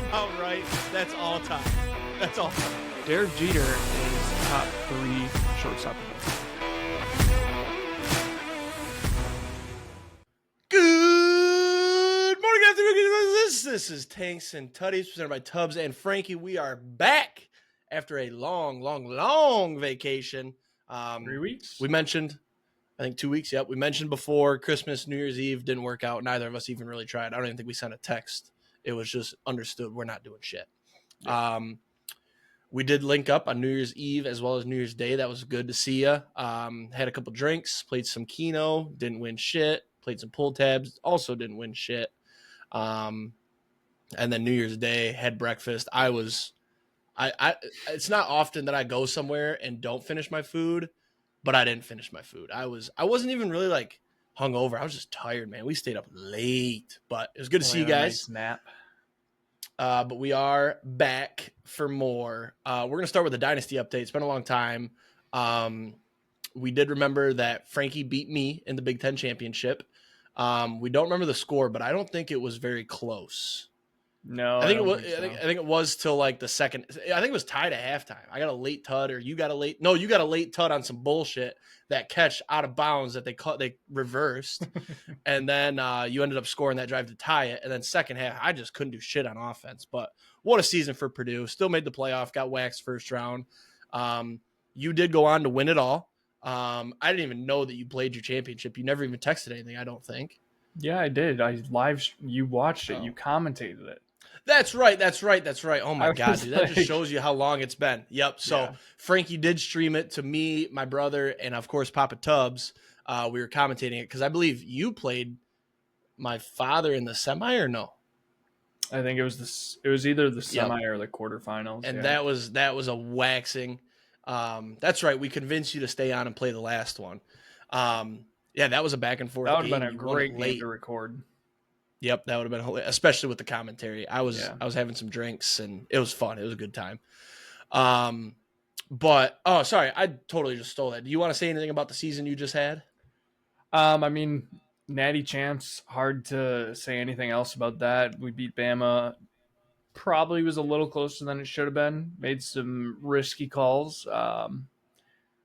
about right. That's all time. That's all time. Derek Jeter is top 3 shortstop. Good morning, afternoon. This is Tanks and Tuddies, presented by Tubbs and Franke. We are back after a long vacation. 3 weeks? We mentioned, I think 2 weeks. Yep. We mentioned before Christmas, New Year's Eve didn't work out. Neither of us even really tried. I don't even think we sent a text. It was just understood we're not doing shit. Yeah. We did link up on New Year's Eve as well as New Year's Day. That was good to see you. Had a couple drinks, played some Keno, didn't win shit. Played some pull tabs, also didn't win shit. And then New Year's Day, had breakfast. It's not often that I go somewhere and don't finish my food, but I didn't finish my food. I wasn't even really like hungover. I was just tired, man. We stayed up late, but it was good to see you guys. Nice nap. But we are back for more. We're going to start with the dynasty update. It's been a long time. We did remember that Frankie beat me in the Big Ten championship. We don't remember the score, but I don't think it was very close. No, I think it was till like the second. I think it was tied at halftime. I got a late tud, or you got a late. No, you got a late tud on some bullshit. That catch out of bounds that they reversed, and then you ended up scoring that drive to tie it. And then second half, I just couldn't do shit on offense. But what a season for Purdue! Still made the playoff. Got waxed first round. You did go on to win it all. I didn't even know that you played your championship. You never even texted anything, I don't think. Yeah, I did. You watched it. You commentated it. That's right. Oh my God, dude. That just shows you how long it's been. Yep. So yeah. Frankie did stream it to me, my brother, and of course Papa Tubbs. We were commentating it because I believe you played my father in the semi, or no? I think it was either the semi or the quarterfinals. And that was a waxing. That's right. We convinced you to stay on and play the last one. Yeah, that was a back and forth. That would have been a great game to record. Yep, that would have been hilarious, especially with the commentary. I was having some drinks and it was fun. It was a good time. But sorry, I totally just stole that. Do you want to say anything about the season you just had? I mean, natty champs. Hard to say anything else about that. We beat Bama. Probably was a little closer than it should have been. Made some risky calls.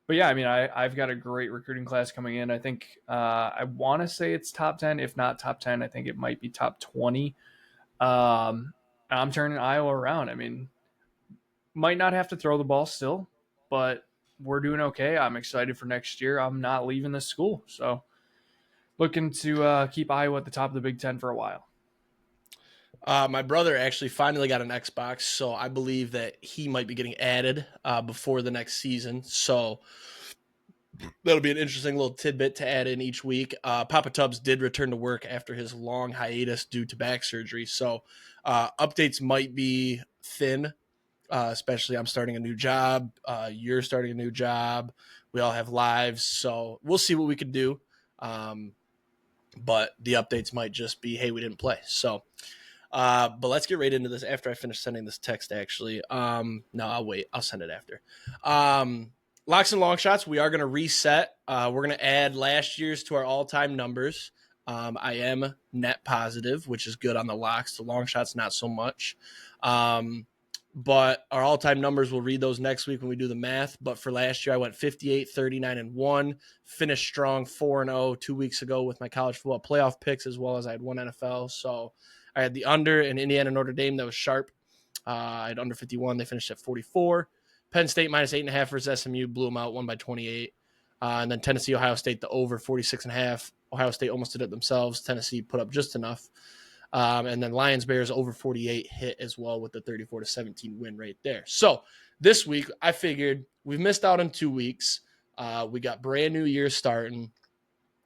But yeah, I mean, I've got a great recruiting class coming in. I think I want to say it's top 10. If not top 10, I think it might be top 20. I'm turning Iowa around. I mean, might not have to throw the ball still, but we're doing okay. I'm excited for next year. I'm not leaving this school. So looking to keep Iowa at the top of the Big Ten for a while. My brother actually finally got an Xbox, so I believe that he might be getting added before the next season. So that'll be an interesting little tidbit to add in each week. Papa Tubbs did return to work after his long hiatus due to back surgery. So updates might be thin, especially I'm starting a new job. You're starting a new job. We all have lives, so we'll see what we can do. But the updates might just be, hey, we didn't play. So but let's get right into this after I finish sending this text, actually. No, I'll wait. I'll send it after. Locks and Longshots, we are going to reset. We're going to add last year's to our all-time numbers. I am net positive, which is good on the locks. The long shots, not so much. But our all-time numbers, we'll read those next week when we do the math. But for last year, I went 58, 39, and 1. Finished strong 4-0 2 weeks ago with my college football playoff picks, as well as I had one NFL. So I had the under in Indiana Notre Dame that was sharp. I had under 51. They finished at 44. Penn State minus 8.5 versus SMU, blew them out, won by 28. And then Tennessee, Ohio State, the over 46.5. Ohio State almost did it themselves. Tennessee put up just enough. And then Lions Bears over 48 hit as well with the 34-17 win right there. So this week, I figured we've missed out on 2 weeks. We got brand new year starting.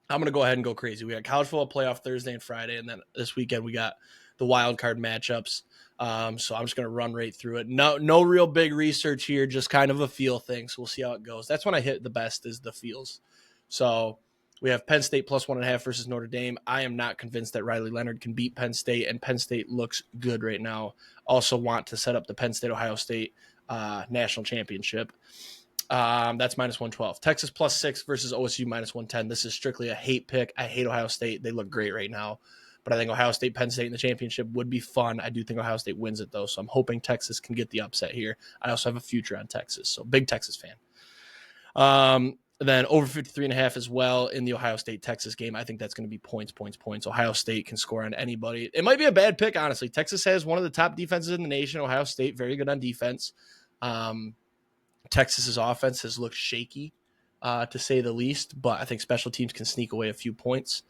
I'm going to go ahead and go crazy. We got college football playoff Thursday and Friday, and then this weekend we got the wild card matchups. So I'm just going to run right through it. No real big research here, just kind of a feel thing. So we'll see how it goes. That's when I hit the best, is the feels. So we have Penn State plus 1.5 versus Notre Dame. I am not convinced that Riley Leonard can beat Penn State, and Penn State looks good right now. Also want to set up the Penn State Ohio State national championship. That's minus 112. Texas plus 6 versus OSU minus 110. This is strictly a hate pick. I hate Ohio State. They look great right now. but I think Ohio State, Penn State in the championship would be fun. I do think Ohio State wins it, though, so I'm hoping Texas can get the upset here. I also have a future on Texas, so big Texas fan. Then over 53.5 as well in the Ohio State-Texas game. I think that's going to be points. Ohio State can score on anybody. It might be a bad pick, honestly. Texas has one of the top defenses in the nation. Ohio State, very good on defense. Texas's offense has looked shaky, to say the least, but I think special teams can sneak away a few points.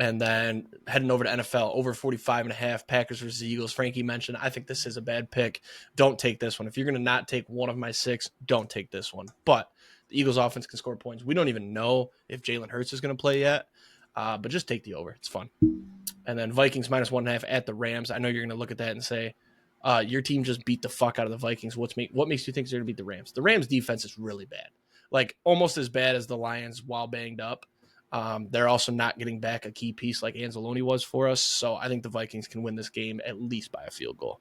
And then heading over to NFL, over 45.5, Packers versus Eagles. Frankie mentioned, I think this is a bad pick. Don't take this one. If you're going to not take one of my 6, don't take this one. But the Eagles offense can score points. We don't even know if Jalen Hurts is going to play yet, but just take the over. It's fun. And then Vikings minus 1.5 at the Rams. I know you're going to look at that and say, your team just beat the fuck out of the Vikings. What makes you think they're going to beat the Rams? The Rams defense is really bad, like almost as bad as the Lions while banged up. They're also not getting back a key piece like Anzalone was for us. So I think the Vikings can win this game at least by a field goal.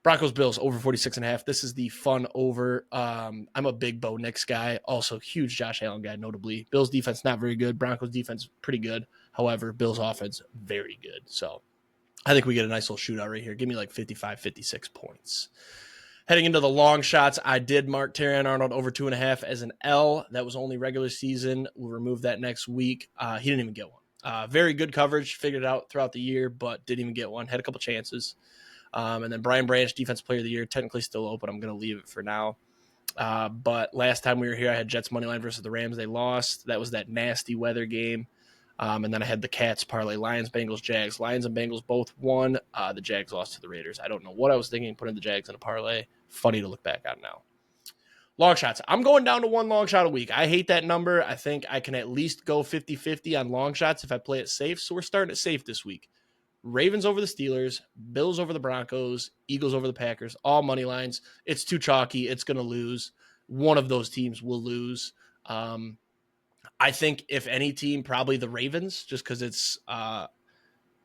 Broncos Bills over 46.5. This is the fun over. I'm a big Bo Nix guy, also huge Josh Allen guy, notably. Bills defense not very good. Broncos defense pretty good. However, Bills offense very good. So I think we get a nice little shootout right here. Give me like 55, 56 points. Heading into the long shots, I did mark Terrion Arnold over 2.5 as an L. That was only regular season. We'll remove that next week. He didn't even get one. Very good coverage, figured it out throughout the year, but didn't even get one. Had a couple chances. And then Brian Branch, Defensive Player of the Year, technically still open. I'm going to leave it for now. But last time we were here, I had Jets money line versus the Rams. They lost. That was that nasty weather game. And then I had the Cats parlay, Lions, Bengals, Jags. Lions and Bengals both won. The Jags lost to the Raiders. I don't know what I was thinking, putting the Jags in a parlay. Funny to look back on now. Long shots. I'm going down to one long shot a week. I hate that number. I think I can at least go 50-50 on long shots if I play it safe. So we're starting it safe this week. Ravens over the Steelers, Bills over the Broncos, Eagles over the Packers, all money lines. It's too chalky. It's going to lose. One of those teams will lose. I think if any team, probably the Ravens, just because it's a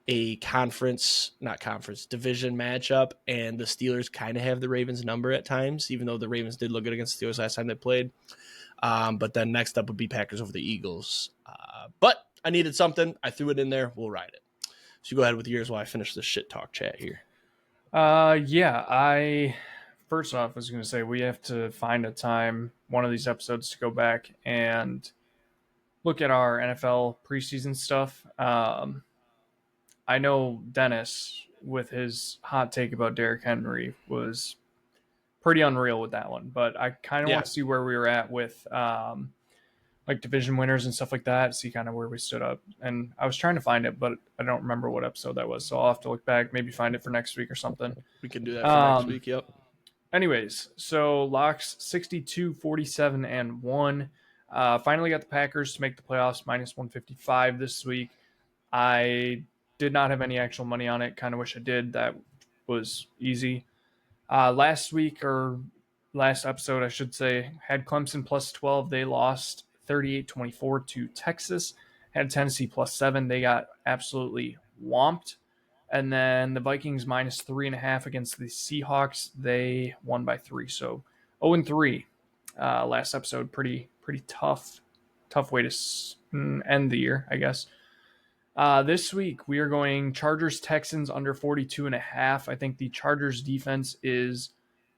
division matchup, and the Steelers kind of have the Ravens number at times, even though the Ravens did look good against the Steelers last time they played. But then next up would be Packers over the Eagles. But I needed something. I threw it in there. We'll ride it. So you go ahead with yours while I finish this shit talk chat here. First off, I was going to say we have to find a time, one of these episodes, to go back and look at our NFL preseason stuff. I know Dennis, with his hot take about Derrick Henry, was pretty unreal with that one. But I kind of want to see where we were at with like division winners and stuff like that, see kind of where we stood up. And I was trying to find it, but I don't remember what episode that was. So I'll have to look back, maybe find it for next week or something. We can do that for next week, yep. Anyways, so locks 62, 47, and 1. Finally got the Packers to make the playoffs, minus 155 this week. I did not have any actual money on it. Kind of wish I did. That was easy. Last episode, I should say, had Clemson plus 12. They lost 38-24 to Texas. Had Tennessee plus 7. They got absolutely whomped. And then the Vikings minus 3.5 against the Seahawks. They won by 3. So 0-3. Last episode, pretty tough way to end the year, I guess. This week we are going Chargers Texans under 42.5. I think the Chargers defense is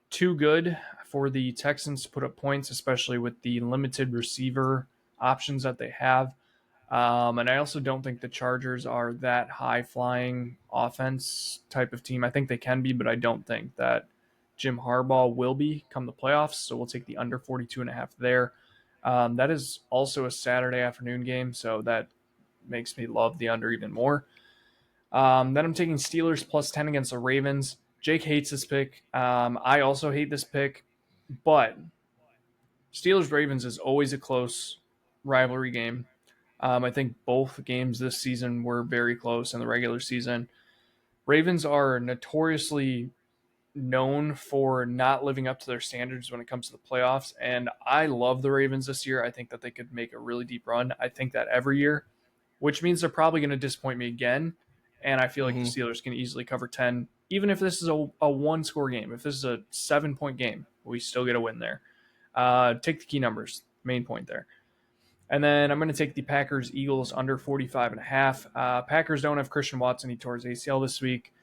too good for the Texans to put up points, especially with the limited receiver options that they have. And I also don't think the Chargers are that high-flying offense type of team. I think they can be, but I don't think that Jim Harbaugh will be come the playoffs. So we'll take the under 42.5 there. That is also a Saturday afternoon game, so that makes me love the under even more. Then I'm taking Steelers plus 10 against the Ravens. Jake hates this pick. I also hate this pick, but Steelers-Ravens is always a close rivalry game. I think both games this season were very close in the regular season. Ravens are notoriously known for not living up to their standards when it comes to the playoffs, and I love the Ravens this year. I think that they could make a really deep run. I think that every year, which means they're probably going to disappoint me again, and I feel like the Steelers can easily cover 10. Even if this is a one-score game, if this is a 7-point game, we still get a win there. Take the key numbers, main point there. And then I'm going to take the Packers Eagles under 45.5. Packers don't have Christian Watson. He tore his ACL this week.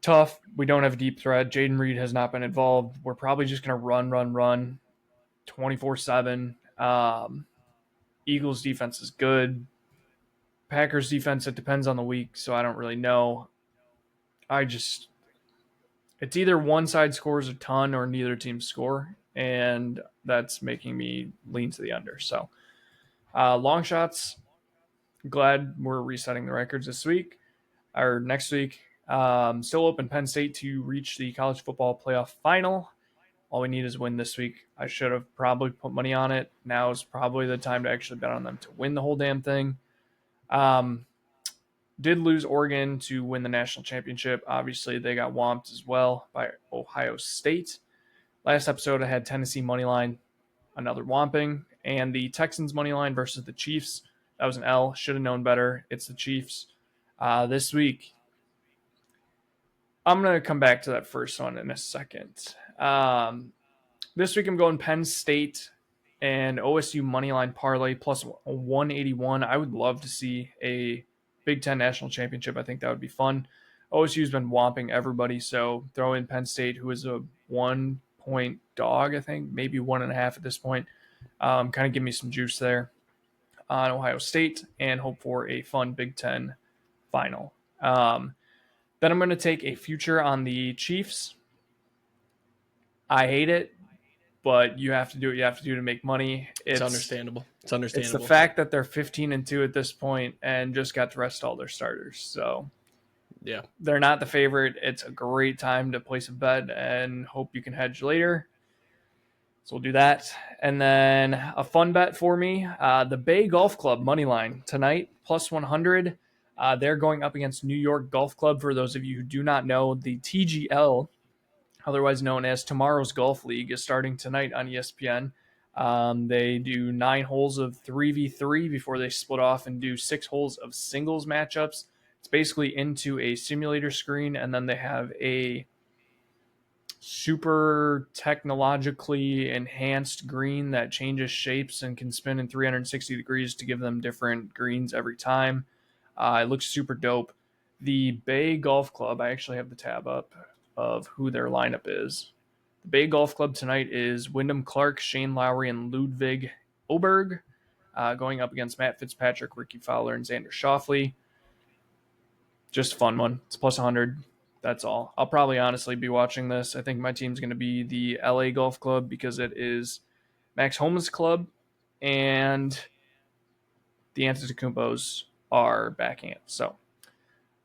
Tough. We don't have a deep threat. Jaden Reed has not been involved. We're probably just going to run 24/7. Eagles defense is good. Packers defense, it depends on the week, so I don't really know. It's either one side scores a ton or neither team score, and that's making me lean to the under. So, long shots, glad we're resetting the records this week or next week. Still open Penn State to reach the college football playoff final. All we need is win this week. I should have probably put money on it. Now is probably the time to actually bet on them to win the whole damn thing. Did lose Oregon to win the national championship. Obviously, they got whomped as well by Ohio State. Last episode, I had Tennessee moneyline, another whomping, and the Texans moneyline versus the Chiefs. That was an L. Should have known better. It's the Chiefs. This week, I'm going to come back to that first one in a second. This week, I'm going Penn State and OSU moneyline parlay plus 181. I would love to see a Big Ten national championship. I think that would be fun. OSU's been whomping everybody, so throw in Penn State, who is a 1-point dog, I think, maybe 1.5 at this point. Kind of give me some juice there on Ohio State and hope for a fun Big Ten final. Then I'm going to take a future on the Chiefs. I hate it, but you have to do what you have to do to make money. It's understandable. It's the fact that they're 15-2 at this point and just got to rest all their starters. So yeah, they're not the favorite. It's a great time to place a bet and hope you can hedge later. So we'll do that. And then a fun bet for me, the Bay Golf Club money line tonight, plus 100. They're going up against New York Golf Club. For those of you who do not know, the TGL, otherwise known as Tomorrow's Golf League, is starting tonight on ESPN. They do 9 holes of 3v3 before they split off and do 6 holes of singles matchups. It's basically into a simulator screen, and then they have a super technologically enhanced green that changes shapes and can spin in 360 degrees to give them different greens every time. It looks super dope. The Bay Golf Club, I actually have the tab up of who their lineup is. The Bay Golf Club tonight is Wyndham Clark, Shane Lowry, and Ludwig Oberg, going up against Matt Fitzpatrick, Ricky Fowler, and Xander Schauffele. Just a fun one. It's plus 100. That's all. I'll probably honestly be watching this. I think my team's going to be the LA Golf Club because it is Max Homa's club, and the Antetokounmpos are backing it. So,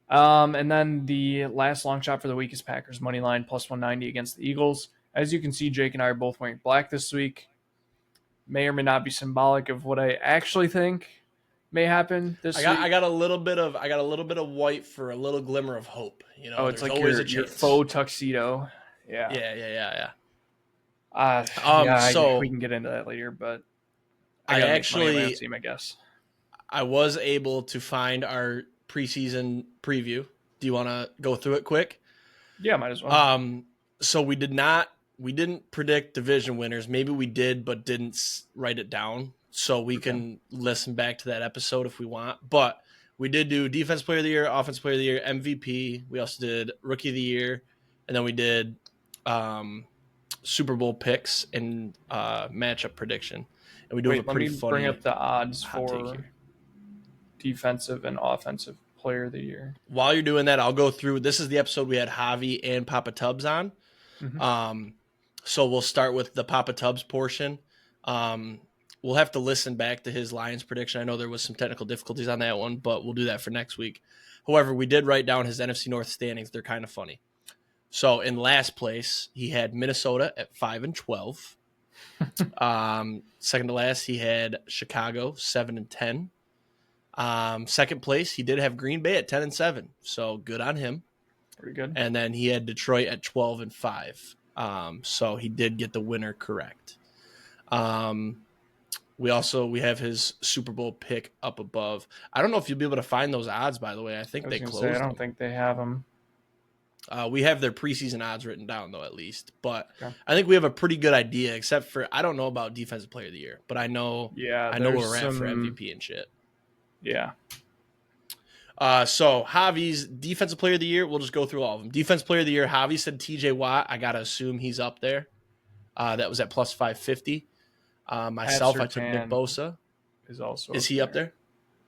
and then the last long shot for the week is Packers money line plus 190 against the Eagles. As you can see, Jake and I are both wearing black this week. May or may not be symbolic of what I actually think may happen this week. I got a little bit of white for a little glimmer of hope. You know, it's like your faux tuxedo. Yeah. We can get into that later, but I actually team, I guess. I was able to find our preseason preview. Do you want to go through it quick? Yeah, might as well. So we didn't predict division winners. Maybe we did, but didn't write it down. So we can listen back to that episode if we want. But we did do Defense Player of the Year, Offense Player of the Year, MVP. We also did Rookie of the Year. And then we did Super Bowl picks and matchup prediction. And we do have a pretty funny. Bring up the odds for Defensive and Offensive Player of the Year. While you're doing that, I'll go through. This is the episode we had Javi and Papa Tubbs on. Mm-hmm. So we'll start with the Papa Tubbs portion. We'll have to listen back to his Lions prediction. I know there was some technical difficulties on that one, but we'll do that for next week. However, we did write down his NFC North standings. They're kind of funny. So in last place, he had Minnesota at 5-12. Second to last, he had Chicago 7-10. Second place, he did have Green Bay at 10-7. So good on him. Pretty good. And then he had Detroit at 12-5. So he did get the winner correct. We have his Super Bowl pick up above. I don't know if you'll be able to find those odds, by the way. I think they closed. I don't think they have them. We have their preseason odds written down, though, at least. But Okay. I think we have a pretty good idea, except for I don't know about Defensive Player of the Year, but I know Yeah, where there's we're at for some. MVP and shit. Yeah. So Javi's Defensive Player of the Year, we'll just go through all of them. Defensive Player of the Year, Javi said TJ Watt. I got to assume he's up there. That was at plus 550. Myself, I took Nick Surtain Bosa. is also. Is he up there?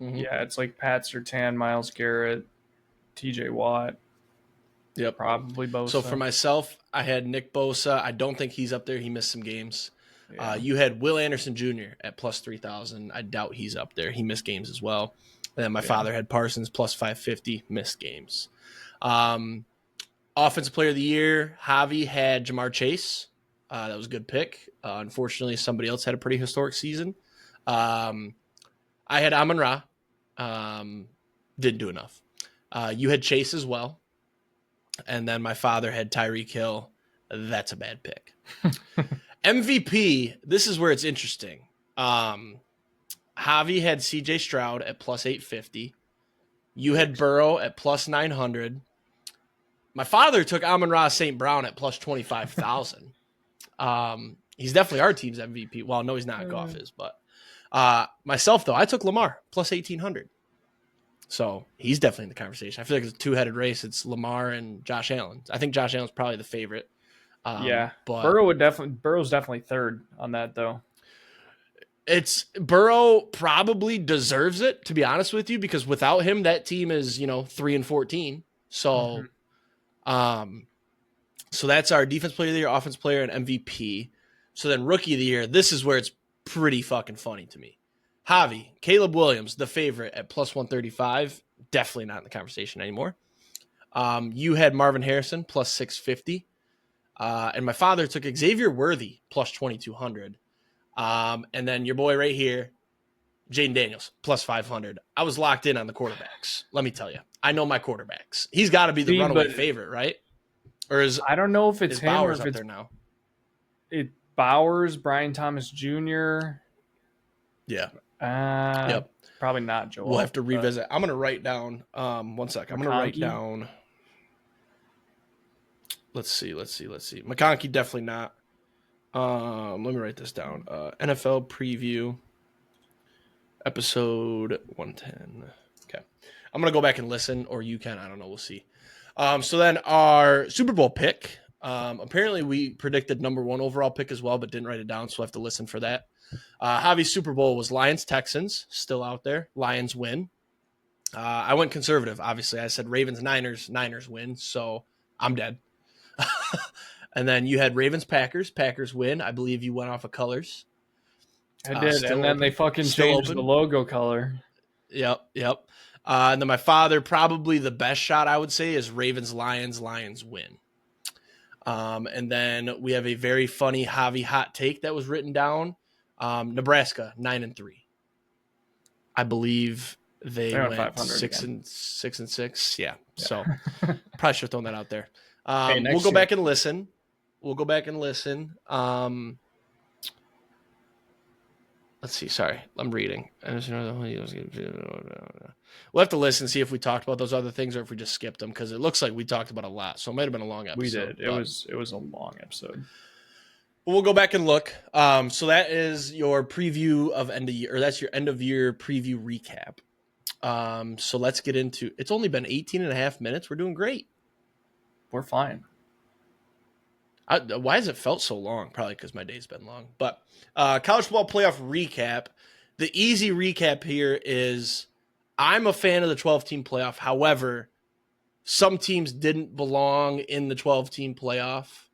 Mm-hmm. Yeah, it's like Pat Surtain, Myles Garrett, TJ Watt. Yep. Probably Bosa. So for myself, I had Nick Bosa. I don't think he's up there. He missed some games. Yeah. You had Will Anderson Jr. at plus 3,000. I doubt he's up there. He missed games as well. And then my father had Parsons plus 550, missed games. Offensive Player of the Year, Javi had Jamar Chase. That was a good pick. Unfortunately, somebody else had a pretty historic season. I had Amon-Ra. Didn't do enough. You had Chase as well. And then my father had Tyreek Hill. That's a bad pick. MVP, this is where it's interesting. Javi had CJ Stroud at plus 850. You had Burrow at plus 900. My father took Amon-Ra St. Brown at plus 25,000. He's definitely our team's MVP. Well, no, he's not. Goff is, but myself, though, I took Lamar plus 1,800. So he's definitely in the conversation. I feel like it's a two-headed race. It's Lamar and Josh Allen. I think Josh Allen's probably the favorite. Yeah, but Burrow's definitely third on that though. It's Burrow probably deserves it, to be honest with you, because without him, that team is 3-14. So, so that's our defense player of the year, offense player, and MVP. So then rookie of the year, this is where it's pretty fucking funny to me. Javi, Caleb Williams, the favorite at plus 135. Definitely not in the conversation anymore. You had Marvin Harrison plus 650. And my father took Xavier Worthy plus 2,200. And then your boy right here, Jaden Daniels plus 500. I was locked in on the quarterbacks. Let me tell you, I know my quarterbacks. He's got to be the runaway favorite, right? Or is I don't know if it's him Bowers or if up it's there now? It Bowers, Brian Thomas Jr. Yeah. Yep. Probably not Joel. We'll have to revisit. I'm gonna write down. One sec. I'm gonna write down. Let's see. McConkey definitely not. Let me write this down. NFL preview, episode 110. Okay, I'm gonna go back and listen, or you can. I don't know. We'll see. So then our Super Bowl pick. Apparently we predicted number 1 overall pick as well, but didn't write it down, so we'll have to listen for that. Javi's Super Bowl was Lions Texans, still out there. Lions win. I went conservative. Obviously, I said Ravens Niners. Niners win. So I'm dead. And then you had Ravens Packers. Packers win. I believe you went off of colors. I did, and then they fucking changed the logo color. Yep. And then my father, probably the best shot I would say is Ravens Lions. Lions win. And then we have a very funny Javi hot take that was written down. Nebraska 9-3. I believe they went 6-6. Yeah. So probably should have thrown that out there. We'll go back and listen. Let's see. Sorry, I'm reading. We'll have to listen, see if we talked about those other things or if we just skipped them, because it looks like we talked about a lot. So it might have been a long episode. We did. It was a long episode. We'll go back and look. So that is your preview of end of year, or that's your end of year preview recap. So let's get into. It's only been 18 and a half minutes. We're doing great. We're fine. Why has it felt so long? Probably because my day's been long. But college football playoff recap. The easy recap here is I'm a fan of the 12-team playoff. However, some teams didn't belong in the 12-team playoff.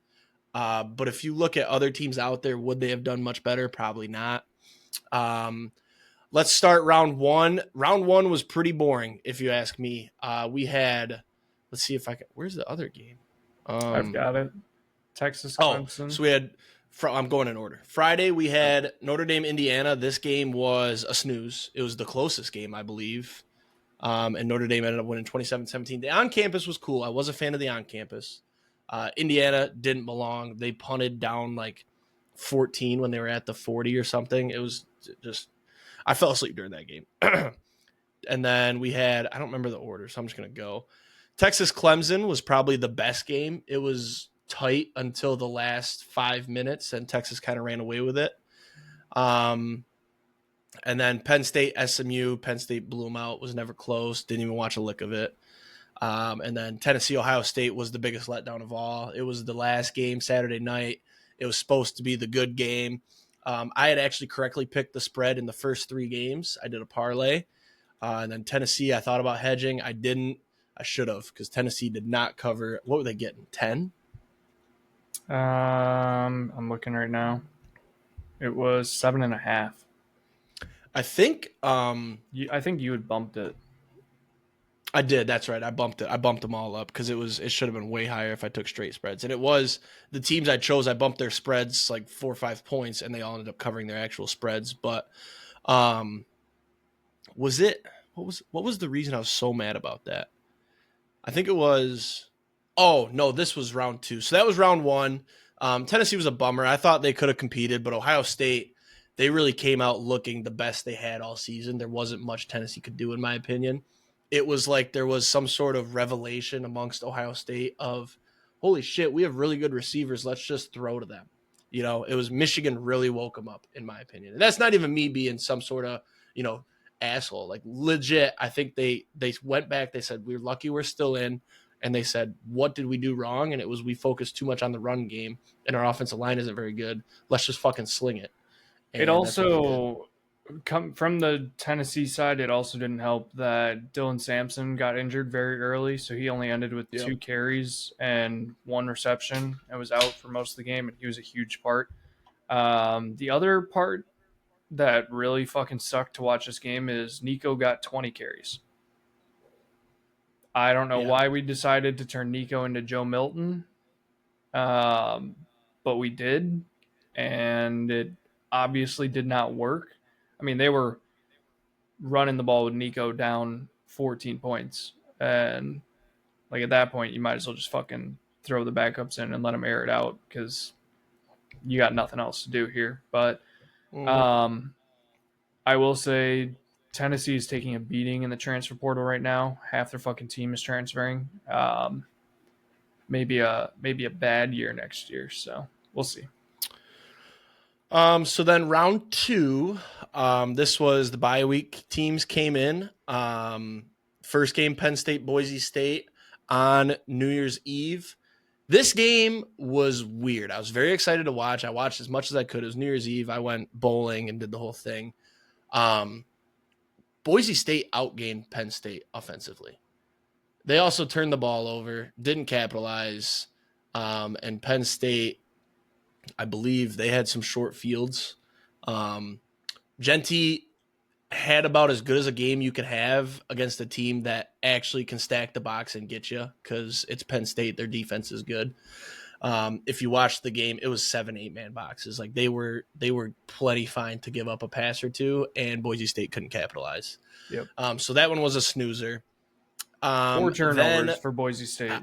But if you look at other teams out there, would they have done much better? Probably not. Let's start round 1. Round 1 was pretty boring, if you ask me. We had, let's see if I can, where's the other game? I've got it. Texas, Clemson. So we had, I'm going in order. Friday, we had Notre Dame, Indiana. This game was a snooze. It was the closest game, I believe. And Notre Dame ended up winning 27-17. The on-campus was cool. I was a fan of the on-campus. Indiana didn't belong. They punted down like 14 when they were at the 40 or something. It was just, I fell asleep during that game. And then we had, I don't remember the order, so I'm just going to go. Texas Clemson was probably the best game. It was tight until the last 5 minutes, and Texas kind of ran away with it. And then Penn State SMU, Penn State blew them out. Was never close. Didn't even watch a lick of it. And then Tennessee Ohio State was the biggest letdown of all. It was the last game Saturday night. It was supposed to be the good game. I had actually correctly picked the spread in the first 3 games. I did a parlay. And then Tennessee, I thought about hedging. I didn't. I should have, because Tennessee did not cover. What were they getting? 10? I'm looking right now. It was 7.5. I think. I think you had bumped it. I did. That's right. I bumped it. I bumped them all up because it should have been way higher if I took straight spreads. And it was the teams I chose. I bumped their spreads like 4 or 5 points, and they all ended up covering their actual spreads. But was it? What was the reason I was so mad about that? I think it was. Oh no, this was round 2. So that was round 1. Tennessee was a bummer. I thought they could have competed, but Ohio State, they really came out looking the best they had all season. There wasn't much Tennessee could do, in my opinion. It was like there was some sort of revelation amongst Ohio State of, holy shit, we have really good receivers. Let's just throw to them. It was Michigan really woke them up, in my opinion. And that's not even me being some sort of, asshole. Like legit, I think they went back. They said, we're lucky we're still in. And they said, what did we do wrong? And it was, we focused too much on the run game and our offensive line isn't very good. Let's just fucking sling it. And it also come from the Tennessee side. It also didn't help that Dylan Sampson got injured very early. So he only ended with 2 carries and 1 reception and was out for most of the game. And he was a huge part. The other part that really fucking sucked to watch this game is Nico got 20 carries. I don't know why we decided to turn Nico into Joe Milton, but we did, and it obviously did not work. I mean, they were running the ball with Nico down 14 points, and like at that point, you might as well just fucking throw the backups in and let them air it out because you got nothing else to do here. But I will say Tennessee is taking a beating in the transfer portal right now. Half their fucking team is transferring. Maybe a bad year next year. So we'll see. So then round 2, this was the bye week. Teams came in. First game, Penn State, Boise State on New Year's Eve. This game was weird. I was very excited to watch. I watched as much as I could. It was New Year's Eve. I went bowling and did the whole thing. Boise State outgained Penn State offensively. They also turned the ball over, didn't capitalize, and Penn State, I believe they had some short fields. Genty had about as good as a game you could have against a team that actually can stack the box and get you because it's Penn State. Their defense is good. If you watch the game, it was 7, 8-man boxes. Like they were plenty fine to give up a pass or two, and Boise State couldn't capitalize. Yep. So that one was a snoozer. 4 turnovers for Boise State.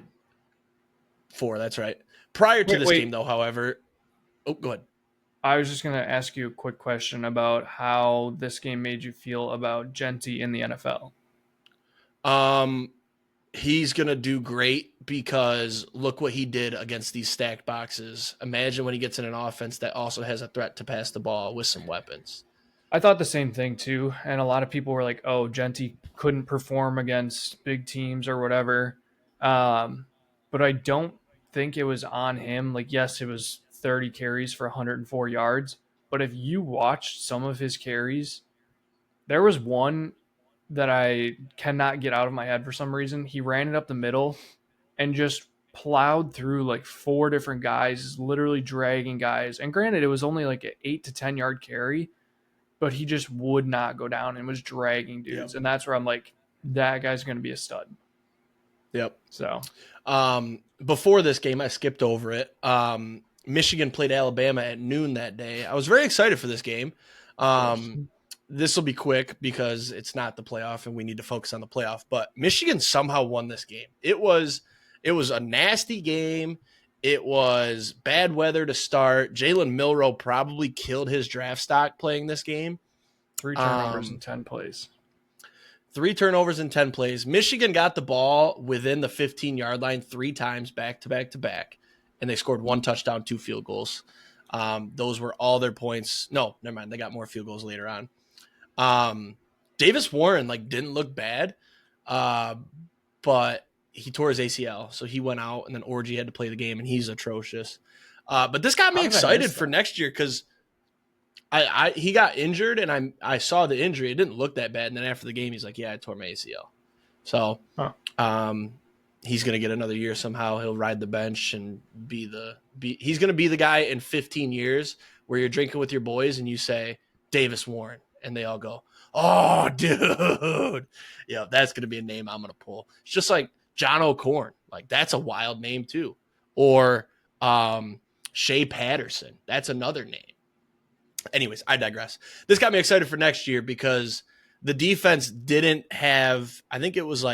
4, that's right. Prior to this game, though, however, go ahead. I was just going to ask you a quick question about how this game made you feel about Genty in the NFL. He's going to do great because look what he did against these stacked boxes. Imagine when he gets in an offense that also has a threat to pass the ball with some weapons. I thought the same thing too. And a lot of people were like, oh, Genty couldn't perform against big teams or whatever. But I don't think it was on him. Like, yes, it was 30 carries for 104 yards. But if you watched some of his carries, there was one that I cannot get out of my head for some reason. He ran it up the middle and just plowed through like 4 different guys, literally dragging guys. And granted, it was only like an 8 to 10 yard carry, but he just would not go down and was dragging dudes. Yep. And that's where I'm like, that guy's going to be a stud. Yep. So before this game, I skipped over it. Michigan played Alabama at noon that day. I was very excited for this game. This will be quick because it's not the playoff and we need to focus on the playoff. But Michigan somehow won this game. It was a nasty game. It was bad weather to start. Jalen Milroe probably killed his draft stock playing this game. 3 turnovers in 10 plays. 3 turnovers in 10 plays. Michigan got the ball within the 15-yard line 3 times back to back to back, and they scored 1 touchdown, 2 field goals. Those were all their points. No, never mind. They got more field goals later on. Davis Warren didn't look bad, but he tore his ACL, so he went out, and then Orgy had to play the game, and he's atrocious. But this got me excited for next year because he got injured, and I saw the injury. It didn't look that bad, and then after the game, he's like, "Yeah, I tore my ACL." So, he's gonna get another year somehow. He'll ride the bench and he's gonna be the guy in 15 years where you're drinking with your boys and you say Davis Warren, and they all go, "Oh, dude!" Yeah, that's gonna be a name I'm gonna pull. It's just like John O'Corn, that's a wild name too, or Shea Patterson. That's another name. Anyways, I digress. This got me excited for next year because the defense didn't have, I think it was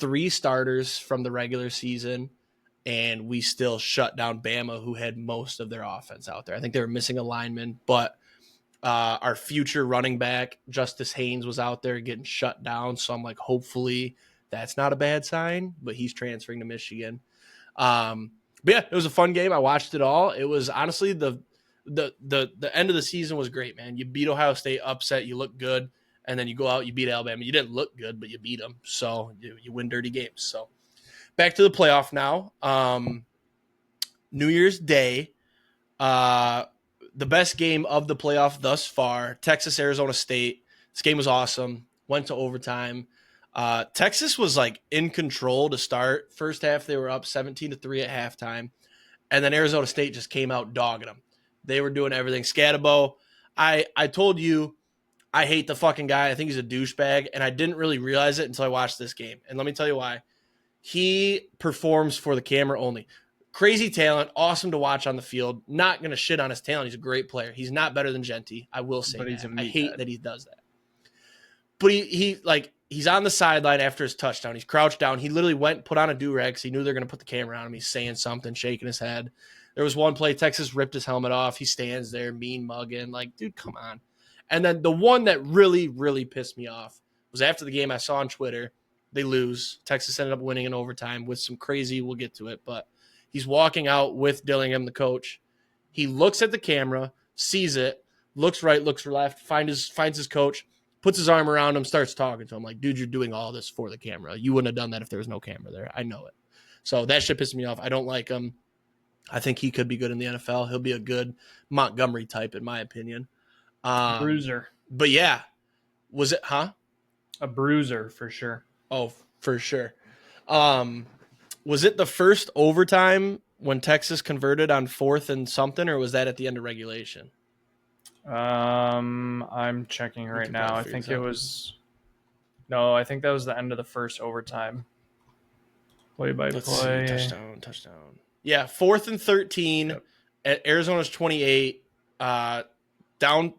3 starters from the regular season, and we still shut down Bama, who had most of their offense out there. I think they were missing a lineman, but our future running back, Justice Haynes, was out there getting shut down. So I'm like, hopefully that's not a bad sign, but he's transferring to Michigan. But yeah, it was a fun game. I watched it all. It was honestly the end of the season was great, man. You beat Ohio State, upset, you look good, and then you go out, you beat Alabama. You didn't look good, but you beat them, so you win dirty games. So back to the playoff now. New Year's Day, the best game of the playoff thus far, Texas, Arizona State. This game was awesome. Went to overtime. Texas was in control to start. First half, they were up 17-3 at halftime, and then Arizona State just came out dogging them. They were doing everything. Scatabo, I told you I hate the fucking guy. I think he's a douchebag, and I didn't really realize it until I watched this game. And let me tell you why. He performs for the camera only. Crazy talent, awesome to watch on the field. Not going to shit on his talent. He's a great player. He's not better than Genty. I will say that. I hate that he does that. But he's on the sideline after his touchdown. He's crouched down. He literally went, put on a do-rag because he knew they were going to put the camera on him. He's saying something, shaking his head. There was one play, Texas ripped his helmet off. He stands there, mean mugging. Dude, come on. And then the one that really, really pissed me off was after the game I saw on Twitter. They lose. Texas ended up winning in overtime with some crazy, we'll get to it, but he's walking out with Dillingham, the coach. He looks at the camera, sees it, looks right, looks left, finds his coach, puts his arm around him, starts talking to him like, dude, you're doing all this for the camera. You wouldn't have done that if there was no camera there. I know it. So that shit pissed me off. I don't like him. I think he could be good in the NFL. He'll be a good Montgomery type, in my opinion. Bruiser. But yeah, was it, huh? A bruiser for sure. Oh, for sure. Was it the first overtime when Texas converted on 4th and something, or was that at the end of regulation? I'm checking right now. I think it was. No, I think that was the end of the first overtime. Play by play. Touchdown. Yeah, 4th and 13 at Arizona's 28. Down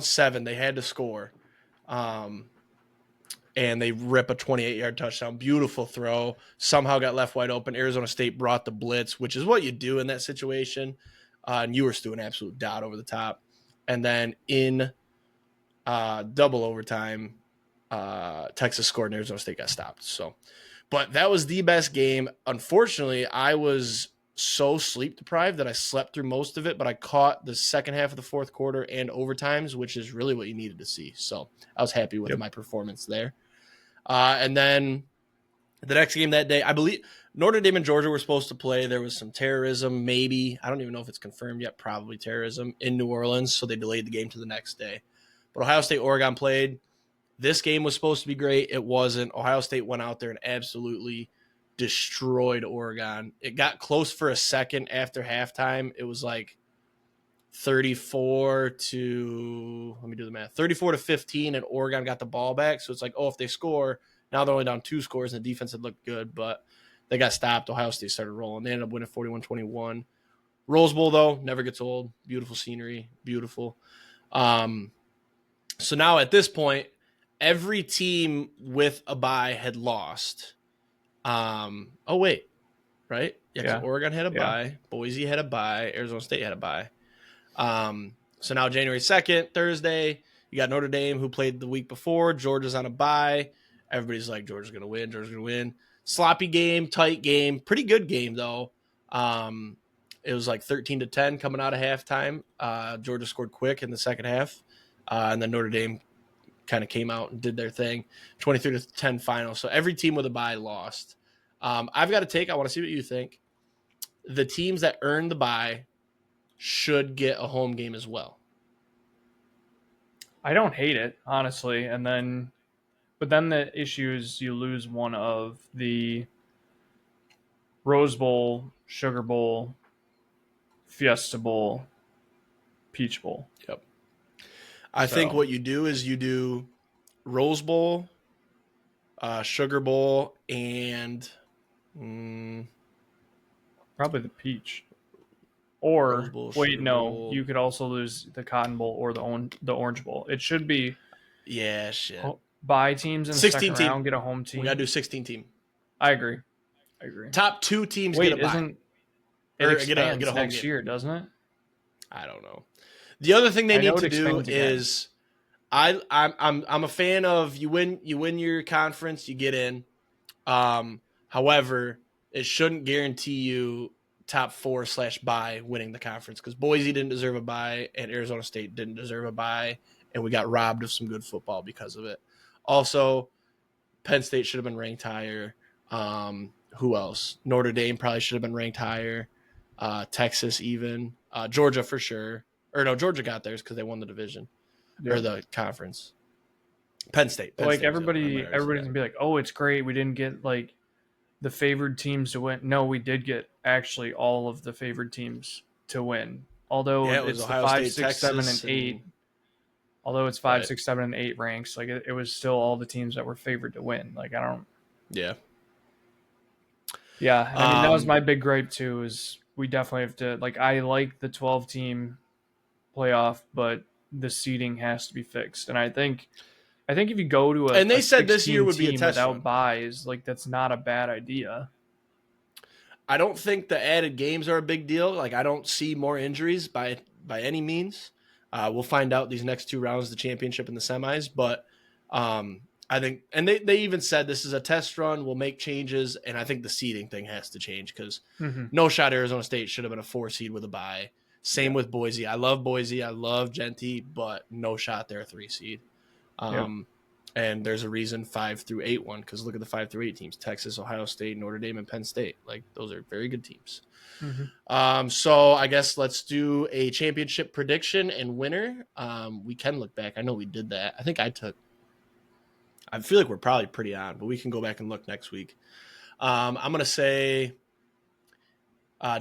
7. They had to score. And they rip a 28-yard touchdown. Beautiful throw. Somehow got left wide open. Arizona State brought the blitz, which is what you do in that situation. And Ewers threw an absolute dot over the top. And then in double overtime, Texas scored and Arizona State got stopped. So, but that was the best game. Unfortunately, I was so sleep deprived that I slept through most of it, but I caught the second half of the fourth quarter and overtimes, which is really what you needed to see. So I was happy with my performance there. And then the next game that day, I believe Notre Dame and Georgia were supposed to play. There was some terrorism, maybe. I don't even know if it's confirmed yet. Probably terrorism in New Orleans. So they delayed the game to the next day. But Ohio State, Oregon played. This game was supposed to be great. It wasn't. Ohio State went out there and absolutely destroyed Oregon. It got close for a second after halftime. It was 34 to 15, and Oregon got the ball back. So it's if they score, now they're only down 2 scores, and the defense had looked good, but they got stopped. Ohio State started rolling. They ended up winning 41-21. Rose Bowl, though, never gets old. Beautiful scenery. Beautiful. So now at this point, every team with a bye had lost. Oh, wait. Right? Yeah. Oregon had a bye. Boise had a bye. Arizona State had a bye. So now January 2nd, Thursday, You got Notre Dame, who played the week before. Georgia's on a bye. Everybody's like, Georgia's going to win. Georgia's going to win. Sloppy game, tight game. Pretty good game, though. It was like 13-10 coming out of halftime. Georgia scored quick in the second half. And then Notre Dame kind of came out and did their thing. 23-10 final. So every team with a bye lost. I've got a take. I want to see what you think. The teams that earned the bye should get a home game as well. I don't hate it, honestly. But then the issue is you lose one of the Rose Bowl, Sugar Bowl, Fiesta Bowl, Peach Bowl. Yep. I think what you do is you do Rose Bowl, Sugar Bowl, and probably the Peach. Or Bowl, Bowl. You could also lose the Cotton Bowl or the Orange Bowl. It should be shit. Bye teams in the 16 second round get a home team. We gotta do 16 team. I agree. Top 2 teams get a bye. It expands get a home next year, doesn't it? I don't know. The other thing they need to do is I'm a fan of you win your conference, you get in. However, it shouldn't guarantee you top 4/bye winning the conference, because Boise didn't deserve a bye and Arizona State didn't deserve a bye, and we got robbed of some good football because of it. Also, Penn State should have been ranked higher. Who else? Notre Dame probably should have been ranked higher. Texas even. Georgia for sure. Or no, Georgia got theirs because they won the division or the conference. Penn State. Everybody's gonna be like, oh, it's great. We didn't get like the favored teams to win. No, we did get actually all of the favored teams to win. Although it's the 5, 6, 7, and 8. Although it's 5, 6, 7, and 8 ranks, like it was still all the teams that were favored to win. Like I don't. Yeah. Yeah, I mean that was my big gripe too. Is we definitely have to like I like the 12-team playoff, but the seeding has to be fixed. And I think if you go to and they said this year would be a test without run. Buys, like that's not a bad idea. I don't think the added games are a big deal. Like I don't see more injuries by any means. We'll find out these next 2 rounds, the championship and the semis. But I think, and they even said this is a test run. We'll make changes, and I think the seeding thing has to change because no shot Arizona State should have been a 4 seed with a bye. Same with Boise. I love Boise. I love Genty, but no shot they're a 3 seed. And there's a reason 5 through 8 won, because look at the 5 through 8 teams: Texas, Ohio State, Notre Dame, and Penn State. Like those are very good teams. So I guess let's do a championship prediction and winner. We can look back. I know we did that. I think I feel like we're probably pretty on, but we can go back and look next week. I'm going to say,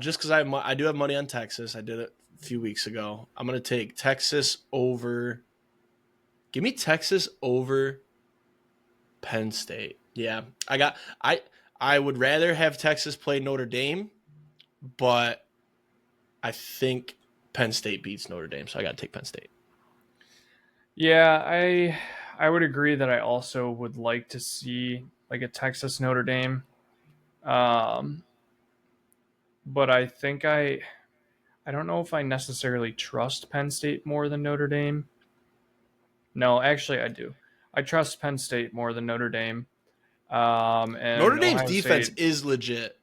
just because I do have money on Texas, I did it a few weeks ago. I'm going to take Texas over. Give me Texas over Penn State. Yeah, I would rather have Texas play Notre Dame, but I think Penn State beats Notre Dame, so I got to take Penn State. Yeah, I would agree that I also would like to see like a Texas Notre Dame. But I think I don't know if I necessarily trust Penn State more than Notre Dame. No, actually I do. I trust Penn State more than Notre Dame. And Notre Dame's defense is legit.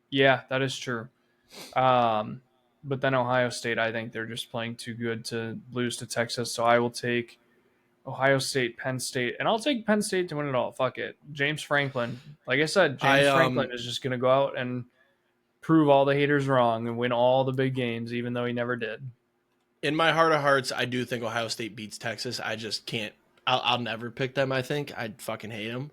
Yeah, that is true. But then Ohio State, I think they're just playing too good to lose to Texas. So I will take Ohio State, Penn State, and I'll take Penn State to win it all. Fuck it. James Franklin. Like I said, Franklin is just going to go out and prove all the haters wrong and win all the big games, even though he never did. In my heart of hearts, I do think Ohio State beats Texas. I just can't. I'll never pick them, I think. I'd fucking hate them.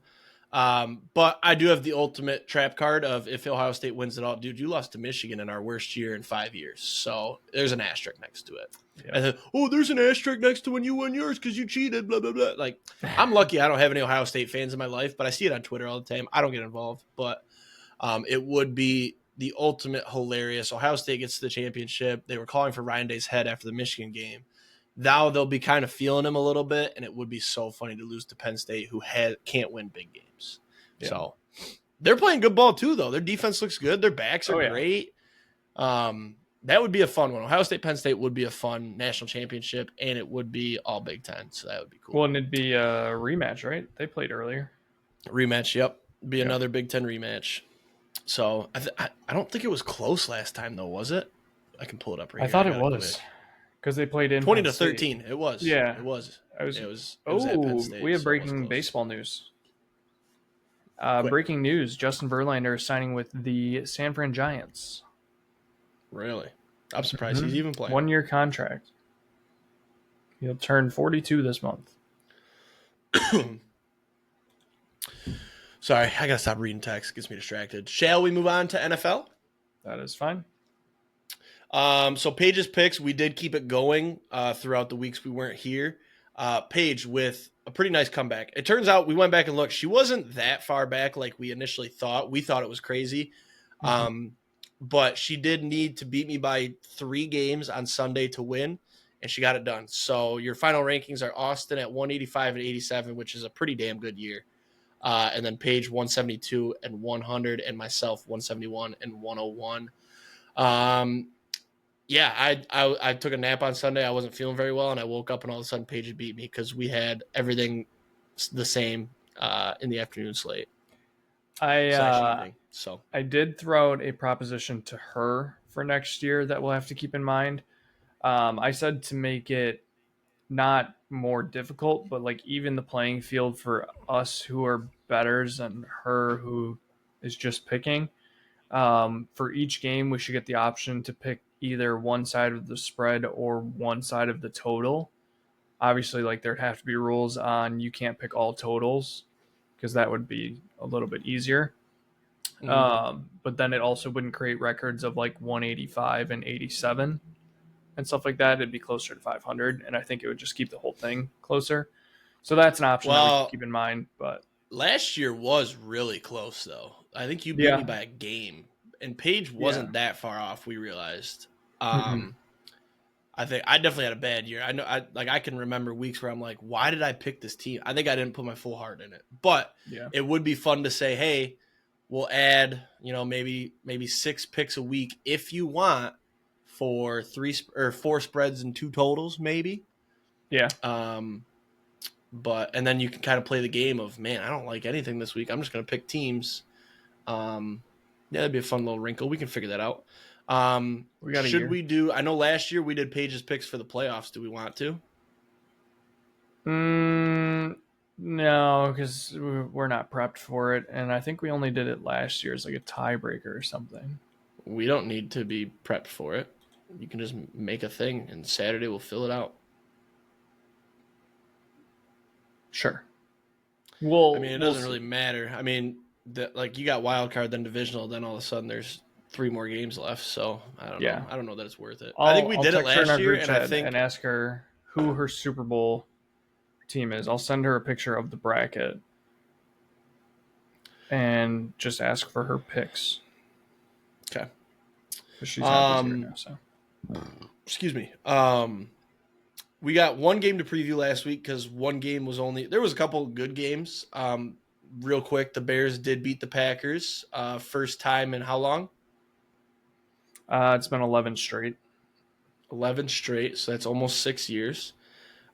But I do have the ultimate trap card of if Ohio State wins it all. Dude, you lost to Michigan in our worst year in 5 years. So there's an asterisk next to it. Yeah. And then, there's an asterisk next to when you won yours because you cheated, blah, blah, blah. Like, I'm lucky I don't have any Ohio State fans in my life, but I see it on Twitter all the time. I don't get involved. But it would be the ultimate hilarious. Ohio State gets to the championship. They were calling for Ryan Day's head after the Michigan game. Now they'll be kind of feeling him a little bit, and it would be so funny to lose to Penn State, who can't win big games. Yeah. So they're playing good ball too, though. Their defense looks good. Their backs are great. That would be a fun one. Ohio State, Penn State would be a fun national championship, and it would be all Big Ten, so that would be cool. Wouldn't it be a rematch, right? They played earlier. Rematch, yep. Be another Big Ten rematch. So I don't think it was close last time, though, was it? I can pull it up right here. I thought it was because they played in 20-13. It was. Yeah, it was. It was at Penn State, we have so breaking baseball news. Breaking news: Justin Verlander is signing with the San Fran Giants. Really? I'm surprised he's even playing. 1-year contract. He'll turn 42 this month. Sorry, I gotta stop reading text. It gets me distracted. Shall we move on to NFL? That is fine. So Paige's picks, we did keep it going throughout the weeks we weren't here. Paige with a pretty nice comeback. It turns out we went back and looked. She wasn't that far back like we initially thought. We thought it was crazy. But she did need to beat me by 3 games on Sunday to win, and she got it done. So your final rankings are Austin at 185 and 87, which is a pretty damn good year. And then Paige 172 and 100, and myself 171 and 101. Yeah, I took a nap on Sunday. I wasn't feeling very well, and I woke up and all of a sudden Paige had beat me because we had everything the same in the afternoon slate. I did throw out a proposition to her for next year that we'll have to keep in mind. I said to make it not more difficult, but like even the playing field for us who are betters and her who is just picking. For each game, we should get the option to pick either one side of the spread or one side of the total. Obviously, like there'd have to be rules on you can't pick all totals because that would be a little bit easier. But then it also wouldn't create records of like 185 and 87 and stuff like that. It'd be closer to 500, and I think it would just keep the whole thing closer. So that's an option that we can keep in mind. But last year was really close, though. I think you beat me by a game, and Paige wasn't that far off. We realized. I think I definitely had a bad year. I know, I can remember weeks where I'm like, why did I pick this team? I think I didn't put my full heart in it, but it would be fun to say, hey, we'll add, maybe 6 picks a week if you want for 3 or 4 spreads and 2 totals, maybe. Yeah. But and then you can kind of play the game of, man, I don't like anything this week. I'm just going to pick teams. That'd be a fun little wrinkle. We can figure that out. We do? I know last year we did Paige's picks for the playoffs. Do we want to? No, because we're not prepped for it, and I think we only did it last year as like a tiebreaker or something. We don't need to be prepped for it. You can just make a thing, and Saturday we'll fill it out. Sure. Well, it doesn't really matter. You got wild card, then divisional, then all of a sudden there's 3 more games left. So I don't know. I don't know that it's worth it. I think we did it last year, and ask her who her Super Bowl team is. I'll send her a picture of the bracket and just ask for her picks. Okay. She's not here now, so. Excuse me. We got 1 game to preview last week because 1 game was there was a couple of good games. Real quick, the Bears did beat the Packers. First time in how long? It's been 11 straight. 11 straight, so that's almost 6 years.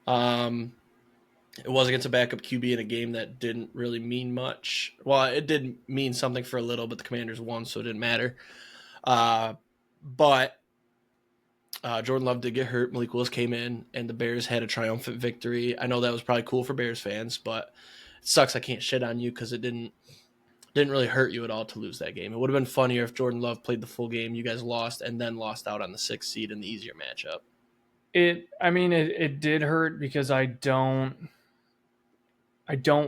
It was against a backup QB in a game that didn't really mean much. Well, it did mean something for a little, but the Commanders won, so it didn't matter. But Jordan Love did get hurt. Malik Willis came in, and the Bears had a triumphant victory. I know that was probably cool for Bears fans, but it sucks I can't shit on you because it didn't really hurt you at all to lose that game. It would have been funnier if Jordan Love played the full game, you guys lost, and then lost out on the 6th seed in the easier matchup. It did hurt because I don't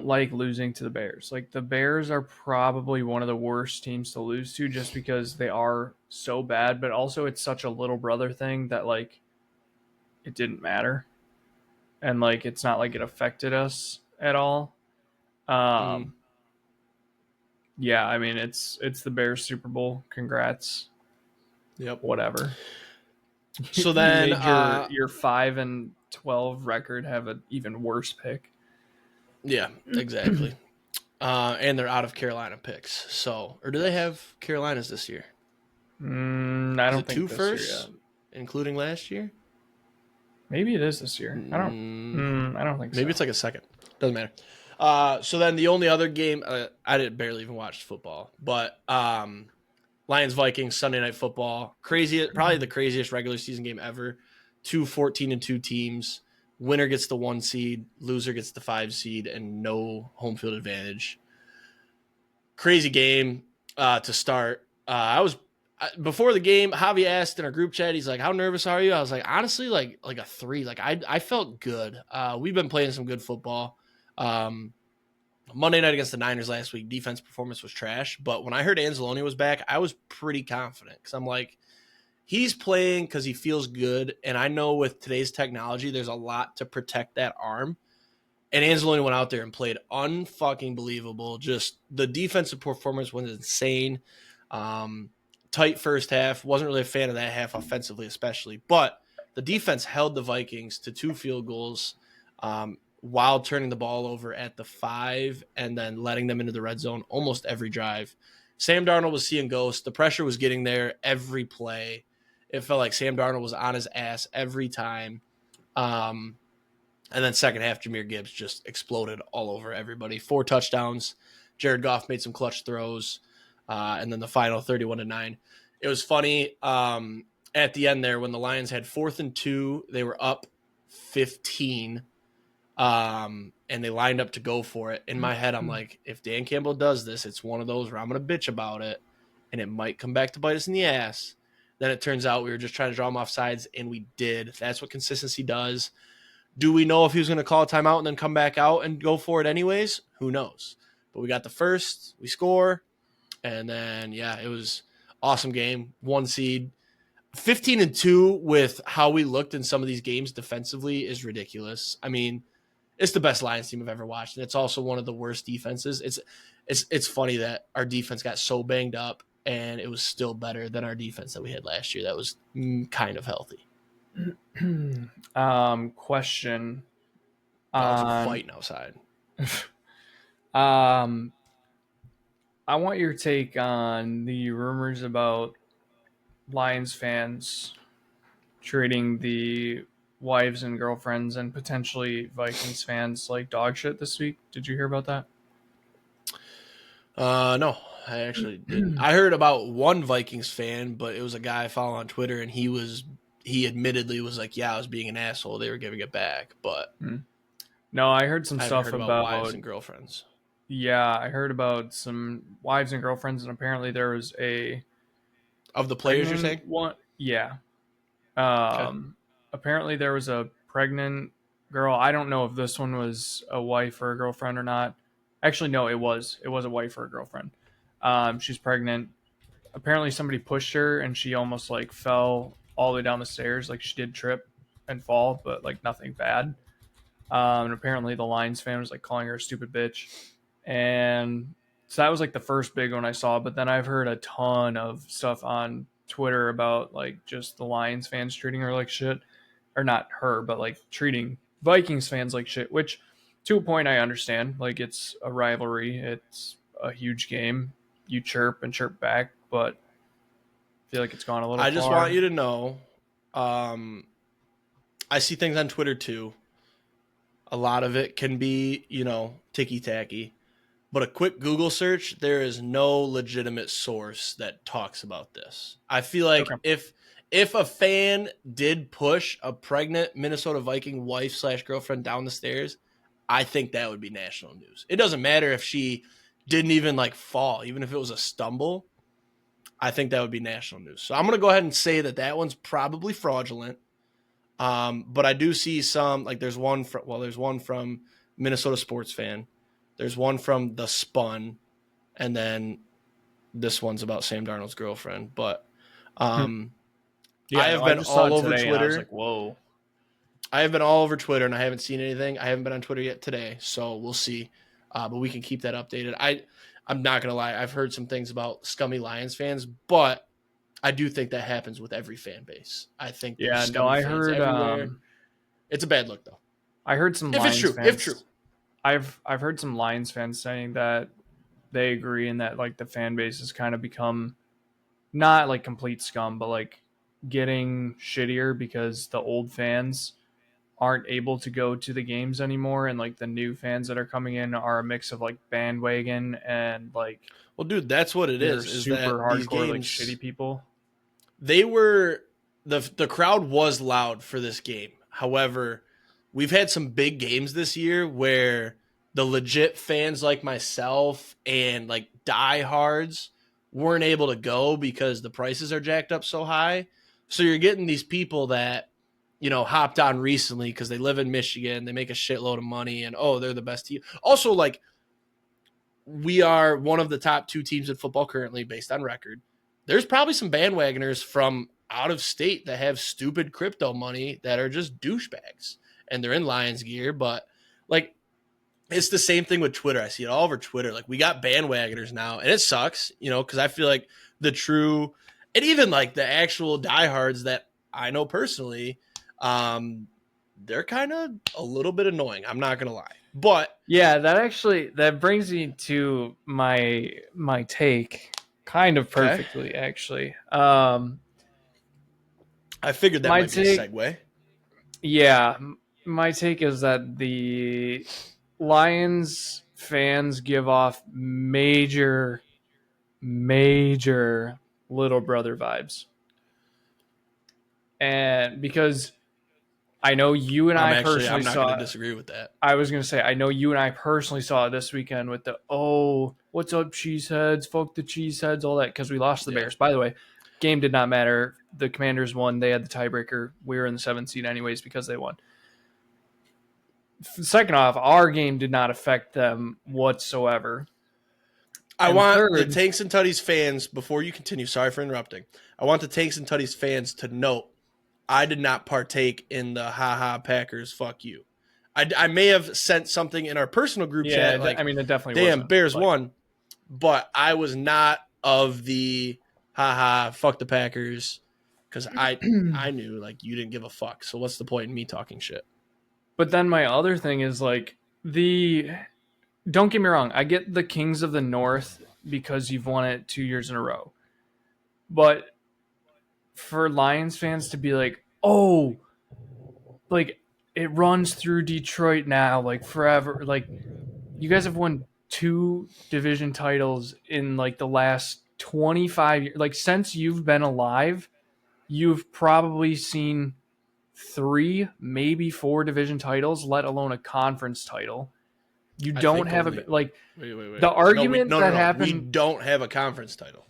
like losing to the Bears. Like, the Bears are probably one of the worst teams to lose to just because they are so bad, but also it's such a little brother thing that, like, it didn't matter. And, like, it's not like it affected us at all. Yeah, it's the Bears Super Bowl. Congrats. Yep. Whatever. So then you made your 5-12 record have an even worse pick. Yeah, exactly. And they're out of Carolina picks. So, or do they have Carolinas this year? I Is don't it think two this year yet. firsts, including last year? Maybe it is this year. I don't think so. Maybe it's like a second. Doesn't matter. So then the only other game, I didn't barely even watch football, but Lions Vikings Sunday Night Football, crazy, probably the craziest regular season game ever. 2 14-2 teams. Winner gets the 1 seed, loser gets the 5 seed, and no home field advantage. Crazy game to start. Before the game, Javi asked in our group chat, he's like, how nervous are you? I was like, honestly, like a 3. Like I felt good. We've been playing some good football. Monday night against the Niners last week, defense performance was trash. But when I heard Anzalone was back, I was pretty confident because I'm like, he's playing because he feels good. And I know with today's technology, there's a lot to protect that arm. And Anzalone went out there and played unfucking believable. Just the defensive performance was insane. Tight first half. Wasn't really a fan of that half offensively, especially. But the defense held the Vikings to 2 field goals while turning the ball over at the 5 and then letting them into the red zone almost every drive. Sam Darnold was seeing ghosts. The pressure was getting there every play. It felt like Sam Darnold was on his ass every time. And then second half, Jahmyr Gibbs just exploded all over everybody. 4 touchdowns. Jared Goff made some clutch throws. And then the final 31-9. It was funny at the end there when the Lions had 4th and 2. They were up 15. And they lined up to go for it. In my head, I'm like, if Dan Campbell does this, it's one of those where I'm going to bitch about it, and it might come back to bite us in the ass. Then it turns out we were just trying to draw them off sides, and we did. That's what consistency does. Do we know if he was going to call a timeout and then come back out and go for it anyways? Who knows? But we got the first, we score, and then, yeah, it was awesome game. 1 seed. 15-2 with how we looked in some of these games defensively is ridiculous. I mean, it's the best Lions team I've ever watched, and it's also one of the worst defenses. It's funny that our defense got so banged up, and it was still better than our defense that we had last year. That was kind of healthy. Question. Dogs are fighting outside. I want your take on the rumors about Lions fans treating the wives and girlfriends and potentially Vikings fans like dog shit this week. Did you hear about that? No, I actually didn't. I heard about one Vikings fan, but it was a guy I follow on Twitter, and he admittedly was like, yeah, I was being an asshole. They were giving it back, but no, I heard some stuff heard about wives and girlfriends. Yeah, I heard about some wives and girlfriends, and apparently there was of the players you're saying one. Yeah. Okay. Apparently there was a pregnant girl. I don't know if this one was a wife or a girlfriend or not. Actually, no, it was a wife or a girlfriend. She's pregnant. Apparently somebody pushed her and she almost like fell all the way down the stairs. Like she did trip and fall, but like nothing bad. And apparently the Lions fan was like calling her a stupid bitch. And so that was like the first big one I saw. But then I've heard a ton of stuff on Twitter about like just the Lions fans treating her like shit, or not her, but like treating Vikings fans like shit, which to a point I understand. Like it's a rivalry. It's a huge game. You chirp and chirp back, but I feel like it's gone a little I just far. want you to know, I see things on Twitter too. A lot of it can be, ticky-tacky. But a quick Google search, there is no legitimate source that talks about this. I feel like Okay. if a fan did push a pregnant Minnesota Viking wife/girlfriend down the stairs, I think that would be national news. It doesn't matter if she didn't even like fall, even if it was a stumble. I think that would be national news. So I'm going to go ahead and say that one's probably fraudulent. But I do see some, like there's one from Minnesota Sports Fan. There's one from The Spun, and then this one's about Sam Darnold's girlfriend. But Yeah, I have no, I been just saw all it over today and I was Twitter. like, whoa. I have been all over Twitter, and I haven't seen anything. I haven't been on Twitter yet today, so we'll see. But we can keep that updated. I'm not going to lie. I've heard some things about scummy Lions fans, but I do think that happens with every fan base. I think there's Yeah, no, scummy I fans heard everywhere. It's a bad look, though. I heard some If it's Lions true. fans. If true. I've heard some Lions fans saying that they agree and that like the fan base has kind of become not like complete scum, but like getting shittier because the old fans aren't able to go to the games anymore, and like the new fans that are coming in are a mix of like bandwagon and like Well, dude, that's what it they're is super that these hardcore like games, shitty people. they were, the crowd was loud for this game. However, we've had some big games this year where the legit fans like myself and like diehards weren't able to go because the prices are jacked up so high. So you're getting these people that, hopped on recently because they live in Michigan, they make a shitload of money, and oh, they're the best team. Also, like, we are one of the top 2 teams in football currently based on record. There's probably some bandwagoners from out of state that have stupid crypto money that are just douchebags and they're in Lions gear. But like, it's the same thing with Twitter. I see it all over Twitter. Like, we got bandwagoners now, and it sucks, because I feel like the true, and even like the actual diehards that I know personally, they're kind of a little bit annoying. I'm not going to lie. But yeah, that brings me to my take kind of okay, perfectly actually. I figured that My might be a take, segue. yeah, my take is that the Lions fans give off major little brother vibes. And because I know you and I personally I'm not going to saw, disagree with that. I was going to say, I know you and I personally saw it this weekend with the, oh, what's up, cheeseheads? Fuck the cheeseheads, all that, because we lost the Yeah. Bears. By the way, game did not matter. The Commanders won. They had the tiebreaker. We were in the 7th seed anyways because they won. Second off, our game did not affect them whatsoever. I And want the third, Tanks and Tutties fans, before you continue, sorry for interrupting, I want the Tanks and Tutties fans to note I did not partake in the haha Packers, fuck you. I may have sent something in our personal group chat yeah, like, I mean, it definitely damn, wasn't. Bears Like, won, but I was not of the haha, fuck the Packers, because I knew like you didn't give a fuck. So what's the point in me talking shit? but then my other thing is like don't get me wrong, I get the Kings of the North because you've won it 2 years in a row. But for Lions fans to be like, oh, like it runs through Detroit now, like forever. Like, you guys have won 2 division titles in like the last 25 years. Like, since you've been alive, you've probably seen 3, maybe 4 division titles, let alone a conference title. You I don't think have only a like wait. the No, argument that no. We happened. don't have a conference title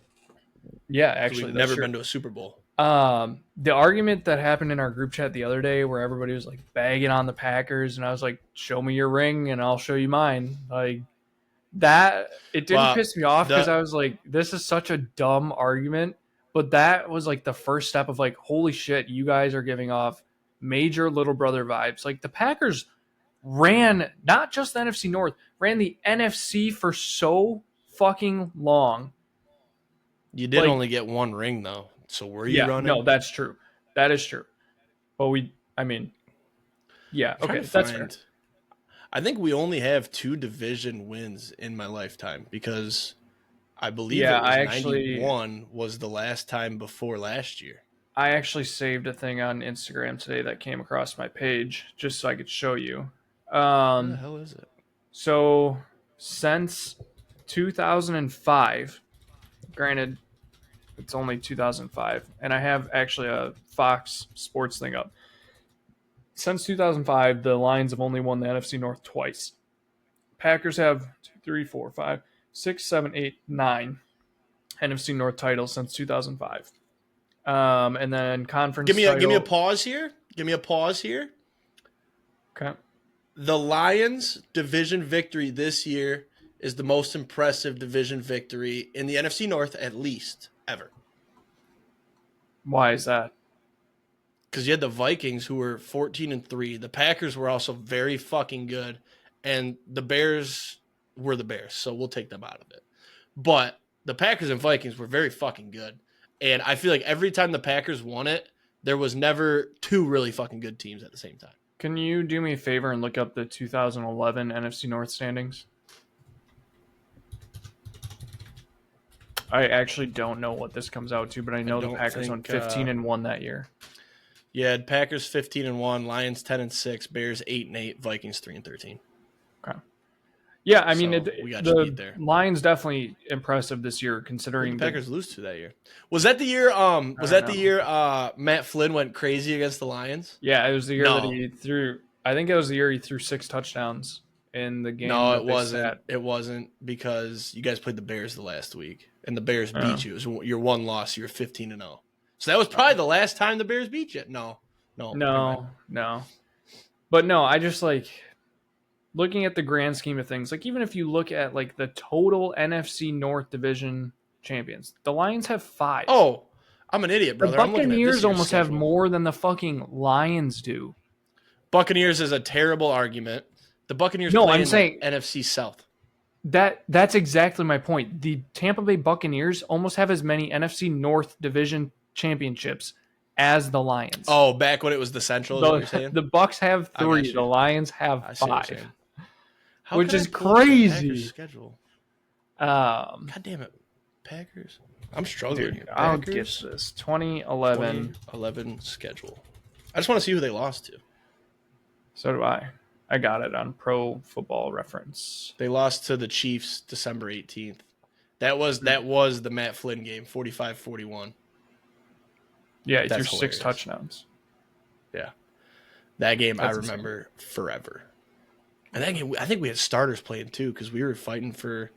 Yeah, because actually, we've that's never true. been to a Super Bowl. The argument that happened in our group chat the other day where everybody was like bagging on the Packers, and I was like, show me your ring and I'll show you mine. Like, that, it didn't Well, piss me off because the I was like, this is such a dumb argument. But that was like the first step of like, holy shit, you guys are giving off major little brother vibes. Like, the Packers ran not just the NFC North, ran the NFC for so fucking long. You did Like, only get one ring though. So were you yeah, running? no, that's true. That is true. But I mean, yeah, I'm trying okay, to that's fair. find. I think we only have 2 division wins in my lifetime because I believe Yeah, it was 91 was the last time before last year. I actually saved a thing on Instagram today that came across my page just so I could show you. Where the hell is it? So since 2005, granted it's only 2005, and I have actually a Fox Sports thing up. Since 2005, the Lions have only won the NFC North twice. Packers have 2, 3, 4, 5, 6, 7, 8, 9 NFC North titles since 2005. And then conference Give me a title. pause here. Give me a pause here. Okay. The Lions division victory this year is the most impressive division victory in the NFC North, at least ever. Why is that? Because you had the Vikings who were 14-3. The Packers were also very fucking good, and the Bears were the Bears, so we'll take them out of it. But the Packers and Vikings were very fucking good, and I feel like every time the Packers won it, there was never 2 really fucking good teams at the same time. Can you do me a favor and look up the 2011 NFC North standings? I actually don't know what this comes out to, but I know the don't Packers went 15-1 that year. Yeah, Packers 15-1, Lions 10-6, Bears 8-8, Vikings 3-13. Okay. Yeah, I mean, So we got you beat the there. Lions definitely impressive this year, Who considering did the Packers lose to that year? Was that the year? Matt Flynn went crazy against the Lions? Yeah, it was the year that No. he threw. I think it was the year he threw 6 touchdowns in the game No, that it they wasn't. sat. It wasn't because you guys played the Bears the last week, and the Bears Oh. beat you. It was your one loss. You were 15-0. So that was probably the last time the Bears beat you. No. No. But no, I just like looking at the grand scheme of things. Like even if you look at like the total NFC North Division champions, the Lions have 5. Oh, I'm an idiot, brother. The I'm looking at this Buccaneers year's almost have schedule. more than the fucking Lions do. Buccaneers is a terrible argument. The Buccaneers No, play I'm in saying the NFC South. that's exactly my point. The Tampa Bay Buccaneers almost have as many NFC North Division championships as the Lions. Oh, back when it was the Central, is what you're saying? The Bucks have I got 3. you. The Lions have I see what 5. you're saying. How Which can is I pull up the crazy. Packers schedule? God damn it. Packers? I'm struggling Dude, here. I'll get Packers this. 2011. 2011 schedule. I just want to see who they lost to. So do I. I got it on Pro Football Reference. They lost to the Chiefs December 18th. That was the Matt Flynn game, 45-41. Yeah, he threw That's 6 hilarious. touchdowns. Yeah. That game That's I remember forever. And that game, I think we had starters playing too because we were fighting for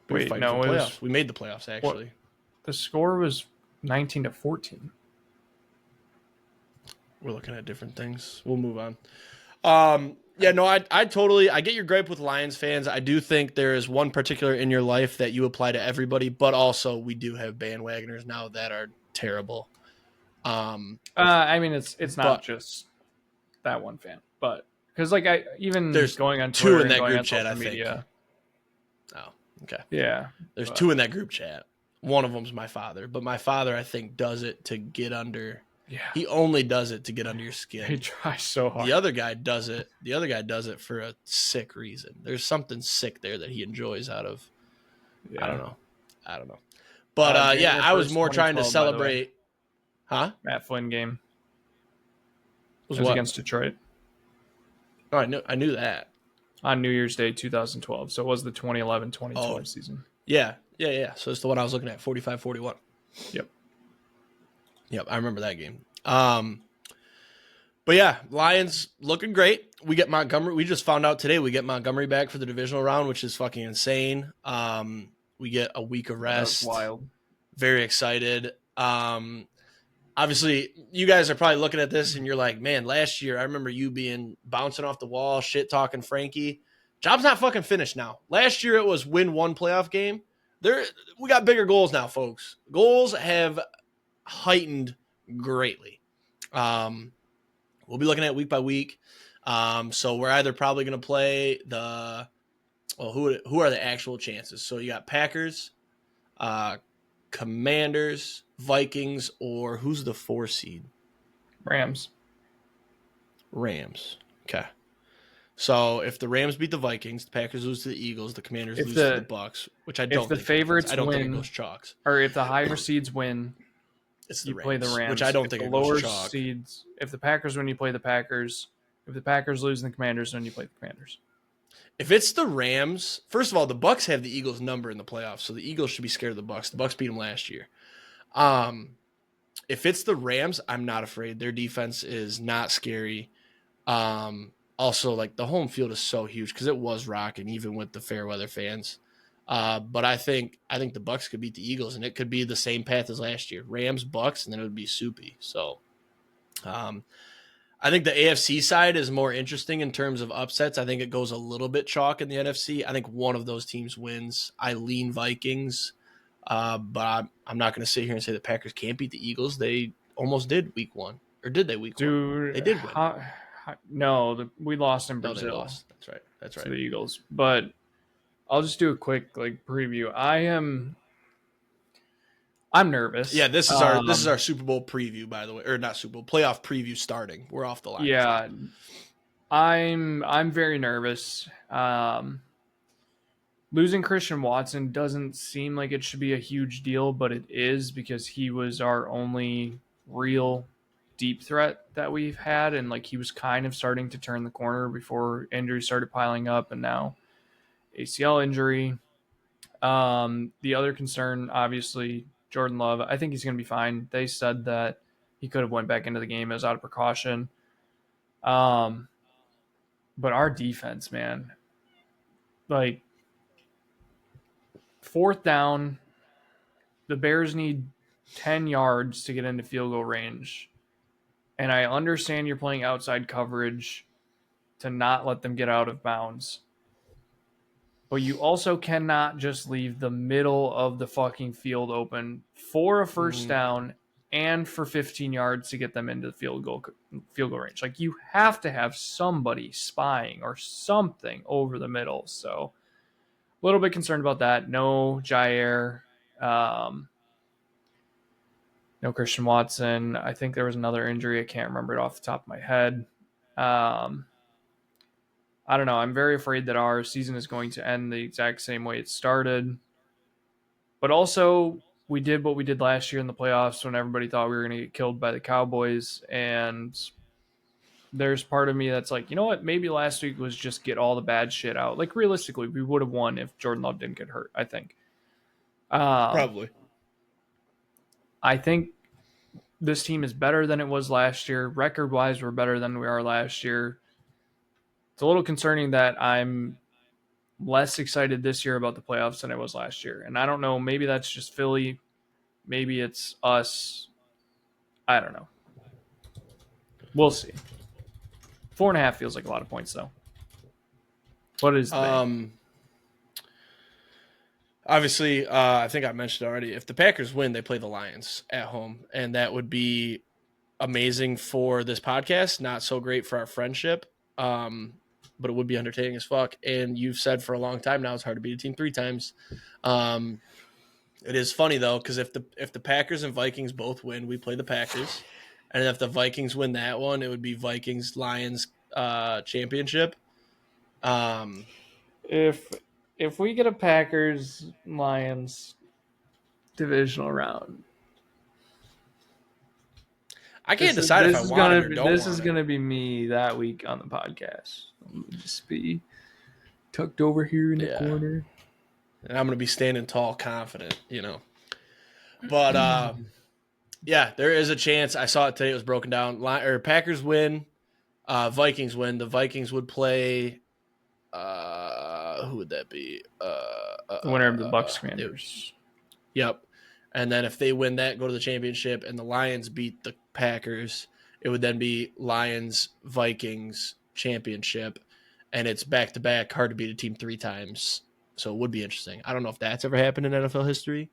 playoffs. We made the playoffs, actually. The score was 19-14. We're looking at different things. We'll move on. I totally get your gripe with Lions fans. I do think there is one particular in your life that you apply to everybody, but also we do have bandwagoners now that are terrible. I mean, it's not just that one fan, but because like there's going on Twitter 2 in that and going group on chat. social I think. media. Oh, okay. Yeah, There's 2 in that group chat. One of them's my father, but my father I think does it to get under. Yeah, he only does it to get under your skin. He tries so hard. The other guy does it. The other guy does it for a sick reason. There's something sick there that he enjoys out of. Yeah. I don't know. But I was more trying to celebrate. Huh? Matt Flynn game Was what? what? Against Detroit. Oh, I knew that. On New Year's Day 2012. So it was the 2011-2012 season. Yeah. So it's the one I was looking at, 45-41. Yep, I remember that game. But yeah, Lions looking great. We get Montgomery. We just found out today we get Montgomery back for the divisional round, which is fucking insane. We get a week of rest. That's wild. Very excited. Obviously, you guys are probably looking at this and you're like, man, last year I remember you being bouncing off the wall, shit talking Franke. Job's not fucking finished now. Last year it was win 1 playoff game. We got bigger goals now, folks. Goals have heightened greatly. We'll be looking at week by week. So we're either probably going to play who are the actual chances? So you got Packers, Commanders, Vikings, or who's the 4 seed? Rams. Okay. So if the Rams beat the Vikings, the Packers lose to the Eagles, the Commanders lose to the Bucks, which I don't think. If the favorites I don't win, think it goes chalks. Or if the higher seeds win, it's you Rams, play the Rams. Which I don't if think the it lower goes chalk. seeds. If the Packers win, you play the Packers. If the Packers lose, and the Commanders win, you play the Commanders. If it's the Rams, first of all, the Bucks have the Eagles' number in the playoffs, so the Eagles should be scared of the Bucks. The Bucks beat them last year. If it's the Rams, I'm not afraid. Their defense is not scary. Also, like the home field is so huge because it was rocking even with the fair weather fans. But I think the Bucks could beat the Eagles, and it could be the same path as last year: Rams, Bucks, and then it would be soupy. So, I think the AFC side is more interesting in terms of upsets. I think it goes a little bit chalk in the NFC. I think one of those teams wins. I lean Vikings, but I'm not going to sit here and say the Packers can't beat the Eagles. They almost did week 1, or did they week 1? They did win. No, we lost in Brazil. No, they lost. That's right. To the Eagles. But I'll just do a quick preview. I'm nervous. Yeah, this is our Super Bowl preview, by the way, or not Super Bowl playoff preview starting. We're off the line. Yeah, I'm very nervous. We losing Christian Watson doesn't seem like it should be a huge deal, but it is because he was our only real deep threat that we've had, and like he was kind of starting to turn the corner before injuries started piling up, and now ACL injury. The other concern, obviously, Jordan Love. I think he's going to be fine. They said that he could have went back into the game as out of precaution. But our defense, man, like fourth down, the Bears need 10 yards to get into field goal range. And I understand you're playing outside coverage to not let them get out of bounds. But you also cannot just leave the middle of the fucking field open for a first down and for 15 yards to get them into the field goal range. Like, you have to have somebody spying or something over the middle. So a little bit concerned about that. No Jair, no Christian Watson. I think there was another injury. I can't remember it off the top of my head. I don't know. I'm very afraid that our season is going to end the exact same way it started. But also, we did what we did last year in the playoffs when everybody thought we were going to get killed by the Cowboys. And there's part of me that's like, you know what? Maybe last week was just get all the bad shit out. Like, realistically, we would have won if Jordan Love didn't get hurt, I think. Probably. I think this team is better than it was last year. Record-wise, we're better than we are last year. It's a little concerning that I'm less excited this year about the playoffs than I was last year. And I don't know, maybe that's just Philly. Maybe it's us. I don't know. We'll see. 4.5 feels like a lot of points, though. What is the obviously, I think I mentioned already, if the Packers win, they play the Lions at home. And that would be amazing for this podcast. Not so great for our friendship. But it would be entertaining as fuck. And you've said for a long time now it's hard to beat a team 3 times. It is funny though, because if the Packers and Vikings both win, we play the Packers, and if the Vikings win that one, it would be Vikings Lions championship. if we get a Packers Lions divisional round, I can't decide if I want it or don't. This is gonna be me that week on the podcast. I'm gonna just be tucked over here in the corner, and I'm gonna be standing tall, confident, you know. But yeah, there is a chance. I saw it today. It was broken down. Packers win, Vikings win. The Vikings would play. Who would that be? The winner of the Bucs Commanders. Yep. And then if they win that, go to the championship, and the Lions beat the Packers, it would then be Lions Vikings championship, and it's back to back. Hard to beat a team 3 times, so it would be interesting. I don't know if that's ever happened in NFL history.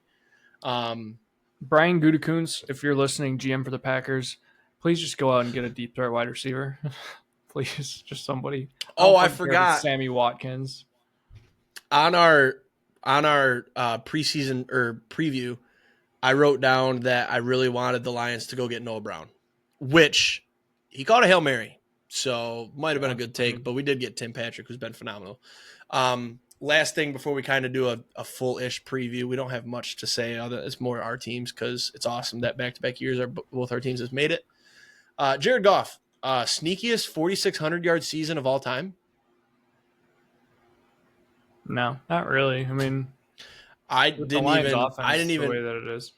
Brian Gutekunst, if you're listening, GM for the Packers, please just go out and get a deep threat wide receiver. Please, just somebody. I forgot Sammy Watkins. On our preseason or preview, I wrote down that I really wanted the Lions to go get Noah Brown, which he caught a Hail Mary, so might have been a good take, but we did get Tim Patrick, who's been phenomenal. Last thing before we kind of do a full-ish preview, we don't have much to say. It's more our teams because it's awesome that back-to-back years both our teams has made it. Jared Goff, sneakiest 4,600-yard season of all time? No, not really. I mean, I didn't even the way that it is.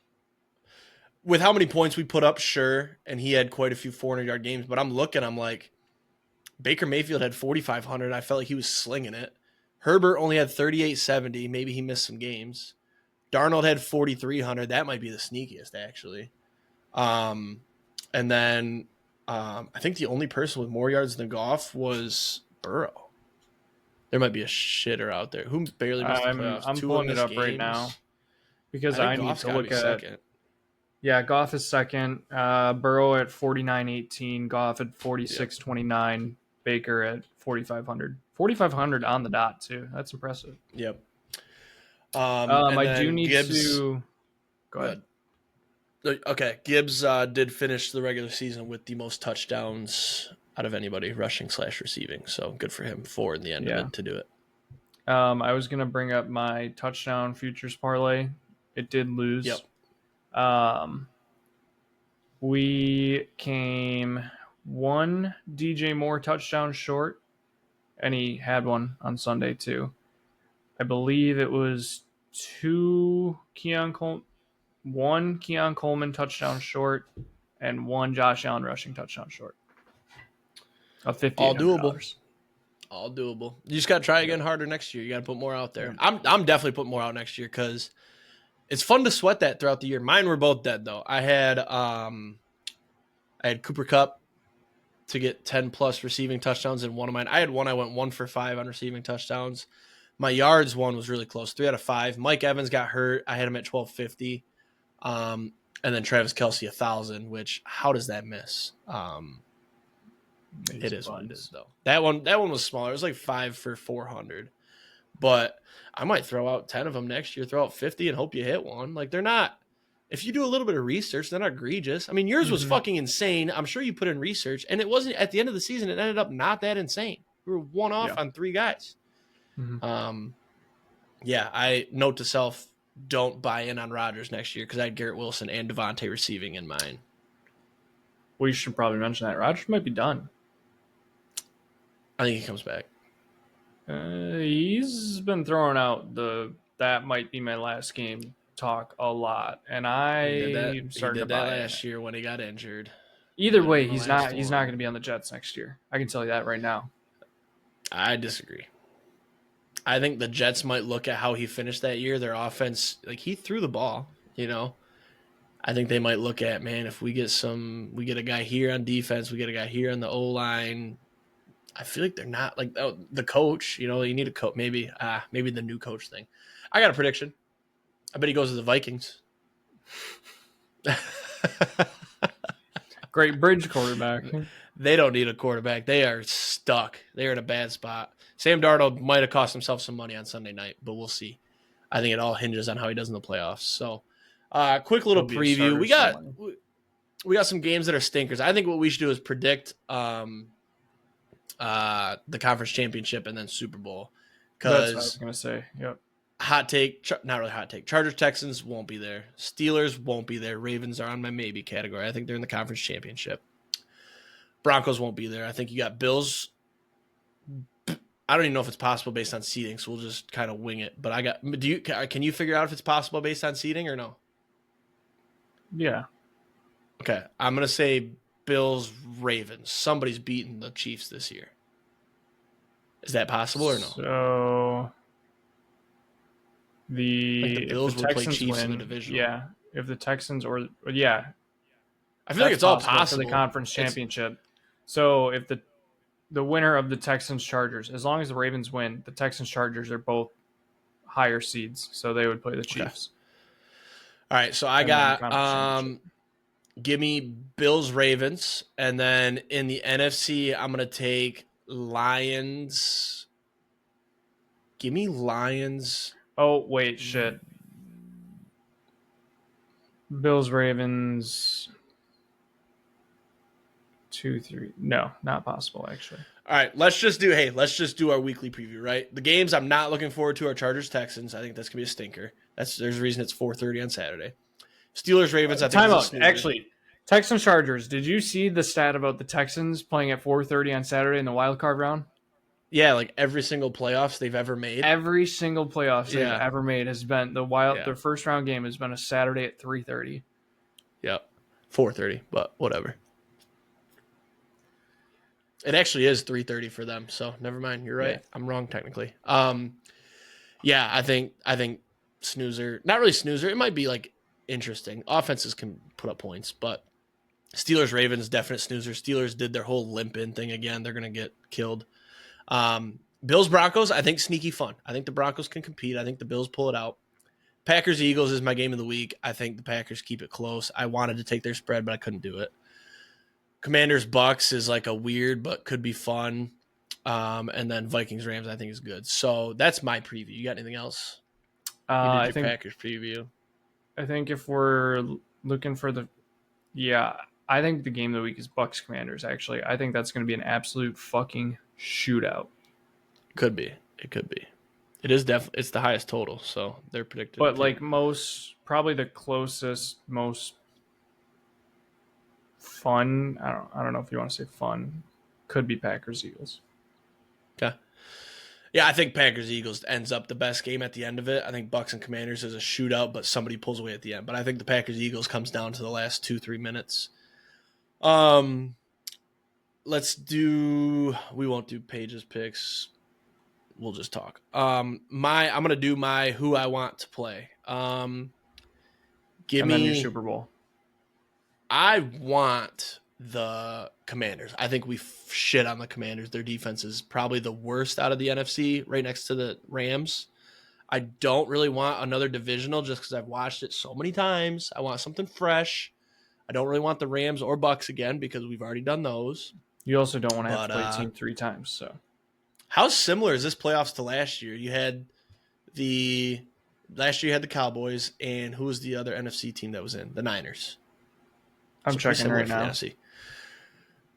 With how many points we put up, sure, and he had quite a few 400-yard games, but I'm like, Baker Mayfield had 4,500. I felt like he was slinging it. Herbert only had 3,870. Maybe he missed some games. Darnold had 4,300. That might be the sneakiest, actually. And then I think the only person with more yards than Goff was Burrow. There might be a shitter out there who barely missed the playoffs. I'm pulling it up right now because I need to look at second. Yeah, Goff is second. Burrow at 49.18. Goff at 46.29. Baker at 4,500. 4,500 on the dot too. That's impressive. Yep. I do need to go ahead. Okay, Gibbs did finish the regular season with the most touchdowns out of anybody, rushing / receiving. So good for him. 4 in the end of it to do it. I was going to bring up my touchdown futures parlay. It did Yep. lose. We came one DJ Moore touchdown short, and he had one on Sunday too. I believe it was one Keon Coleman touchdown short, and one Josh Allen rushing touchdown short of All doable. $5,800. All doable. You just got to try again Yep. harder next year. You got to put more out there. Yep. I'm definitely putting more out next year because it's fun to sweat that throughout the year. Mine were both dead though. I had Cooper Kupp to get 10 plus receiving touchdowns in one of mine. I had one I went 1 for 5 on receiving touchdowns. My yards one was really close, 3 out of 5. Mike Evans got hurt. I had him at 1250. And then Travis Kelce 1,000, which how does that miss? It is what it is though. That one was smaller. It was like 5 for 400. But I might throw out 10 of them next year, throw out 50 and hope you hit one. Like they're not, if you do a little bit of research, they're not egregious. I mean, yours was fucking insane. I'm sure you put in research and it wasn't at the end of the season. It ended up not that insane. We were one off on 3 guys. Yeah, I note to self, don't buy in on Rodgers next year because I had Garrett Wilson and Devontae receiving in mine. We should probably mention that Rodgers might be done. I think he comes back. He's been throwing out that might be my last game talk a lot, and He did that buy last year when he got injured. Either way, he's not going to be on the Jets next year. I can tell you that right now. I disagree. I think the Jets might look at how he finished that year. Their offense, like he threw the ball, you know. I think they might look at, man, if we get a guy here on defense, we get a guy here on the O-line. I feel like they're not like the coach, you know, you need a coach. Maybe the new coach thing. I got a prediction. I bet he goes to the Vikings. Great bridge quarterback. They don't need a quarterback. They are stuck. They're in a bad spot. Sam Darnold might have cost himself some money on Sunday night, but we'll see. I think it all hinges on how he does in the playoffs. So, quick little preview. We got some games that are stinkers. I think what we should do is predict the conference championship and then Super Bowl. That's what I was going to say. Yep. Hot take, not really hot take. Chargers, Texans won't be there. Steelers won't be there. Ravens are on my maybe category. I think they're in the conference championship. Broncos won't be there. I think you got Bills. I don't even know if it's possible based on seeding, so we'll just kind of wing it. But can you figure out if it's possible based on seeding or no? Yeah. Okay, I'm gonna say Bills, Ravens. Somebody's beating the Chiefs this year. Is that possible or no? So the Bills would play Chiefs in the division. Yeah, if the Texans I feel like it's all possible for the conference championship. So if the winner of the Texans Chargers, as long as the Ravens win, the Texans Chargers are both higher seeds, so they would play the Chiefs. Okay. All right, so I got give me Bills Ravens, and then in the NFC I'm gonna take Lions. Give me Lions. Oh wait, shit. Bills Ravens 2-3. No, not possible actually. All right, let's just do our weekly preview, right? The games I'm not looking forward to are Chargers Texans. I think that's gonna be a stinker. There's a reason it's 4:30 on Saturday. Steelers Ravens. I think time out. Actually, Texans Chargers. Did you see the stat about the Texans playing at 4:30 on Saturday in the wild card round? Yeah, like every single playoffs they've ever made. Every single playoffs they've ever made has been their first round game has been a Saturday at 3:30. Yep, 4:30, but whatever. It actually is 3:30 for them, so never mind. You're right. Yeah. I'm wrong technically. Yeah, I think snoozer. Not really snoozer. It might be like interesting. Offenses can put up points, but Steelers Ravens definite snoozer. Steelers did their whole limp in thing again. They're gonna get killed. Bills Broncos. I think sneaky fun. I think the Broncos can compete. I think the Bills pull it out. Packers Eagles is my game of the week. I think the Packers keep it close. I wanted to take their spread, but I couldn't do it. Commanders Bucks is like a weird but could be fun. And then Vikings Rams I think is good. So that's my preview. You got anything else? I think Packers preview. I think if we're looking for I think the game of the week is Bucks Commanders actually. I think that's going to be an absolute fucking shootout. Could be. It could be. It is it's the highest total, so they're predicted. But like probably the closest, most fun. I don't know if you want to say fun. Could be Packers Eagles. Okay. Yeah, I think Packers Eagles ends up the best game at the end of it. I think Bucks and Commanders is a shootout, but somebody pulls away at the end. But I think the Packers Eagles comes down to the last 2-3 minutes. Let's do. We won't do Paige's picks. We'll just talk. I'm gonna do my who I want to play. Give and me then your Super Bowl. I want the Commanders. I think we shit on the Commanders. Their defense is probably the worst out of the NFC, right next to the Rams. I don't really want another divisional just because I've watched it so many times. I want something fresh. I don't really want the Rams or Bucks again because we've already done those. You also don't want to have to play a team 3 times. So, how similar is this playoffs to last year? Last year you had the Cowboys, and who was the other NFC team that was in? The Niners. I'm checking right now.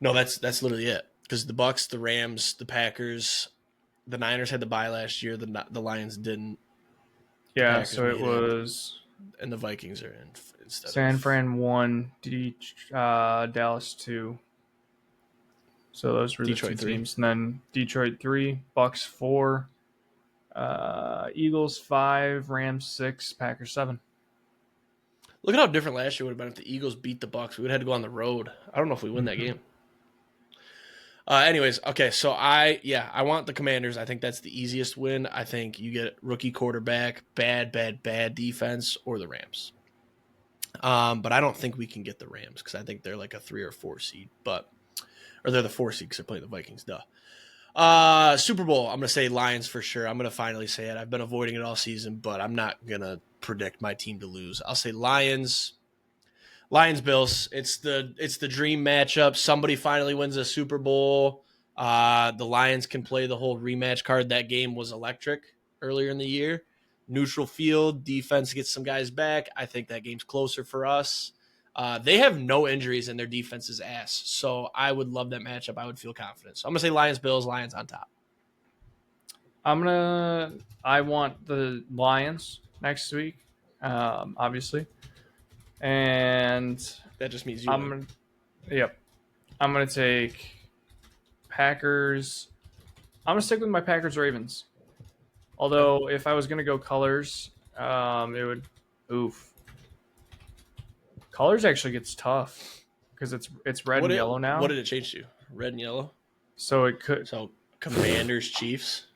No, that's literally it. Because the Bucks, the Rams, the Packers, the Niners had the bye last year. The Lions didn't. Yeah, so it was. And the Vikings are in instead. San Fran 1, Dallas 2. So those were Detroit the 2 teams. And then Detroit 3, Bucks 4, Eagles 5, Rams 6, Packers 7. Look at how different last year would have been if the Eagles beat the Bucks. We would have had to go on the road. I don't know if we win that game. Anyways, okay, so I want the Commanders. I think that's the easiest win. I think you get rookie quarterback, bad defense, or the Rams. But I don't think we can get the Rams because I think they're like a 3 or 4 seed. Or they're the 4 seed because they're playing the Vikings. Duh. Super Bowl, I'm going to say Lions for sure. I'm going to finally say it. I've been avoiding it all season, but I'm not going to predict my team to lose. I'll say Lions. Lions-Bills. It's the dream matchup. Somebody finally wins a Super Bowl. The Lions can play the whole rematch card. That game was electric earlier in the year. Neutral field. Defense gets some guys back. I think that game's closer for us. They have no injuries and their defense is ass. So I would love that matchup. I would feel confident. So I'm going to say Lions-Bills. Lions on top. I want the Lions next week, obviously. And that just means you Yep. I'm going to take Packers. I'm going to stick with my Packers-Ravens. Although, if I was going to go colors, it would... Oof. Colors actually gets tough because it's red and yellow now. What did it change to? Red and yellow? So it could... So, Commanders, Chiefs?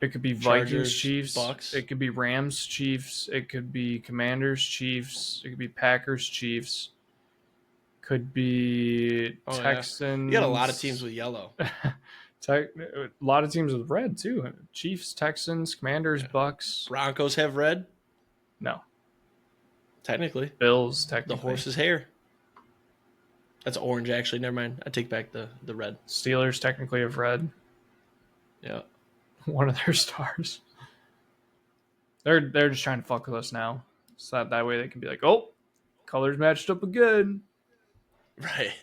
It could be Vikings, Chiefs. Bucks. It could be Rams, Chiefs. It could be Commanders, Chiefs. It could be Packers, Chiefs. Could be Texans. Yeah. You got a lot of teams with yellow. A lot of teams with red too. Chiefs, Texans, Commanders, Bucks. Broncos have red? No. Technically. Bills, technically. The horse's hair. That's orange, actually. Never mind. I take back the red. Steelers technically have red. Yeah. One of their stars. They're just trying to fuck with us now. So that way they can be like, oh, colors matched up again. Right.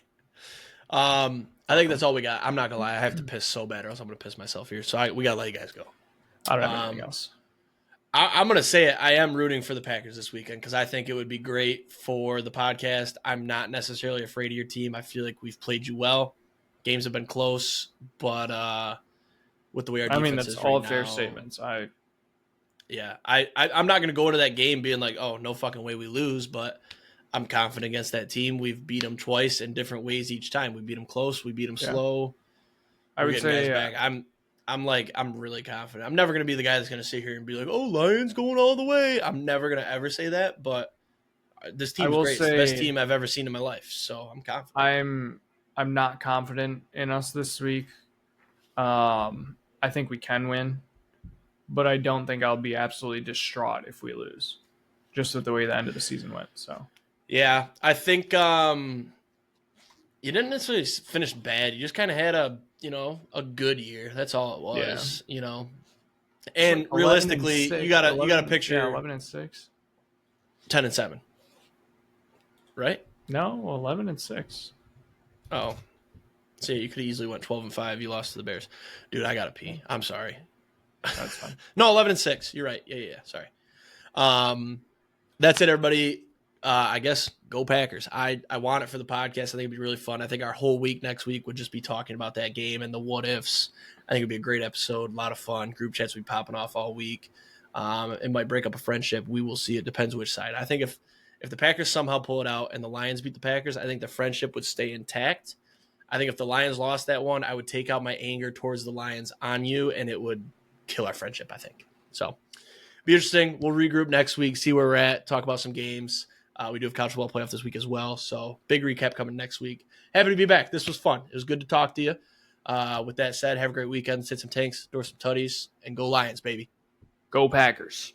I think that's all we got. I'm not gonna lie, I have to piss so bad, or else I'm gonna piss myself here. So we gotta let you guys go. I don't have anything else. I'm gonna say it. I am rooting for the Packers this weekend because I think it would be great for the podcast. I'm not necessarily afraid of your team. I feel like we've played you well. Games have been close, but with the way our defense is that's right all now, fair statements. I'm not gonna go into that game being like, oh, no fucking way we lose, but I'm confident against that team. We've beat them twice in different ways each time. We beat them close. We beat them slow. I would say back. I'm really confident. I'm never going to be the guy that's going to sit here and be like, oh, Lions going all the way. I'm never going to ever say that, but this team is great. It's the best team I've ever seen in my life, so I'm confident. I'm not confident in us this week. I think we can win, but I don't think I'll be absolutely distraught if we lose, just with the way the end of the season went. So. Yeah, I think you didn't necessarily finish bad. You just kind of had a good year. That's all it was, And like realistically, you got a picture. Yeah, 11-6. 10-7. Right? No, 11-6. Oh. So you could have easily went 12-5. You lost to the Bears. Dude, I got to pee. I'm sorry. That's fine. No, 11-6. You're right. Yeah. Sorry. That's it, everybody. I guess go Packers. I want it for the podcast. I think it'd be really fun. I think our whole week next week would just be talking about that game and the what ifs. I think it'd be a great episode, a lot of fun. Group chats will be popping off all week. It might break up a friendship. We will see. It depends which side. I think if the Packers somehow pull it out and the Lions beat the Packers, I think the friendship would stay intact. I think if the Lions lost that one, I would take out my anger towards the Lions on you, and it would kill our friendship, I think. So be interesting. We'll regroup next week, see where we're at, talk about some games. We do have college football playoff this week as well, so big recap coming next week. Happy to be back. This was fun. It was good to talk to you. With that said, have a great weekend. Sit some tanks, door some tutties, and go Lions, baby. Go Packers.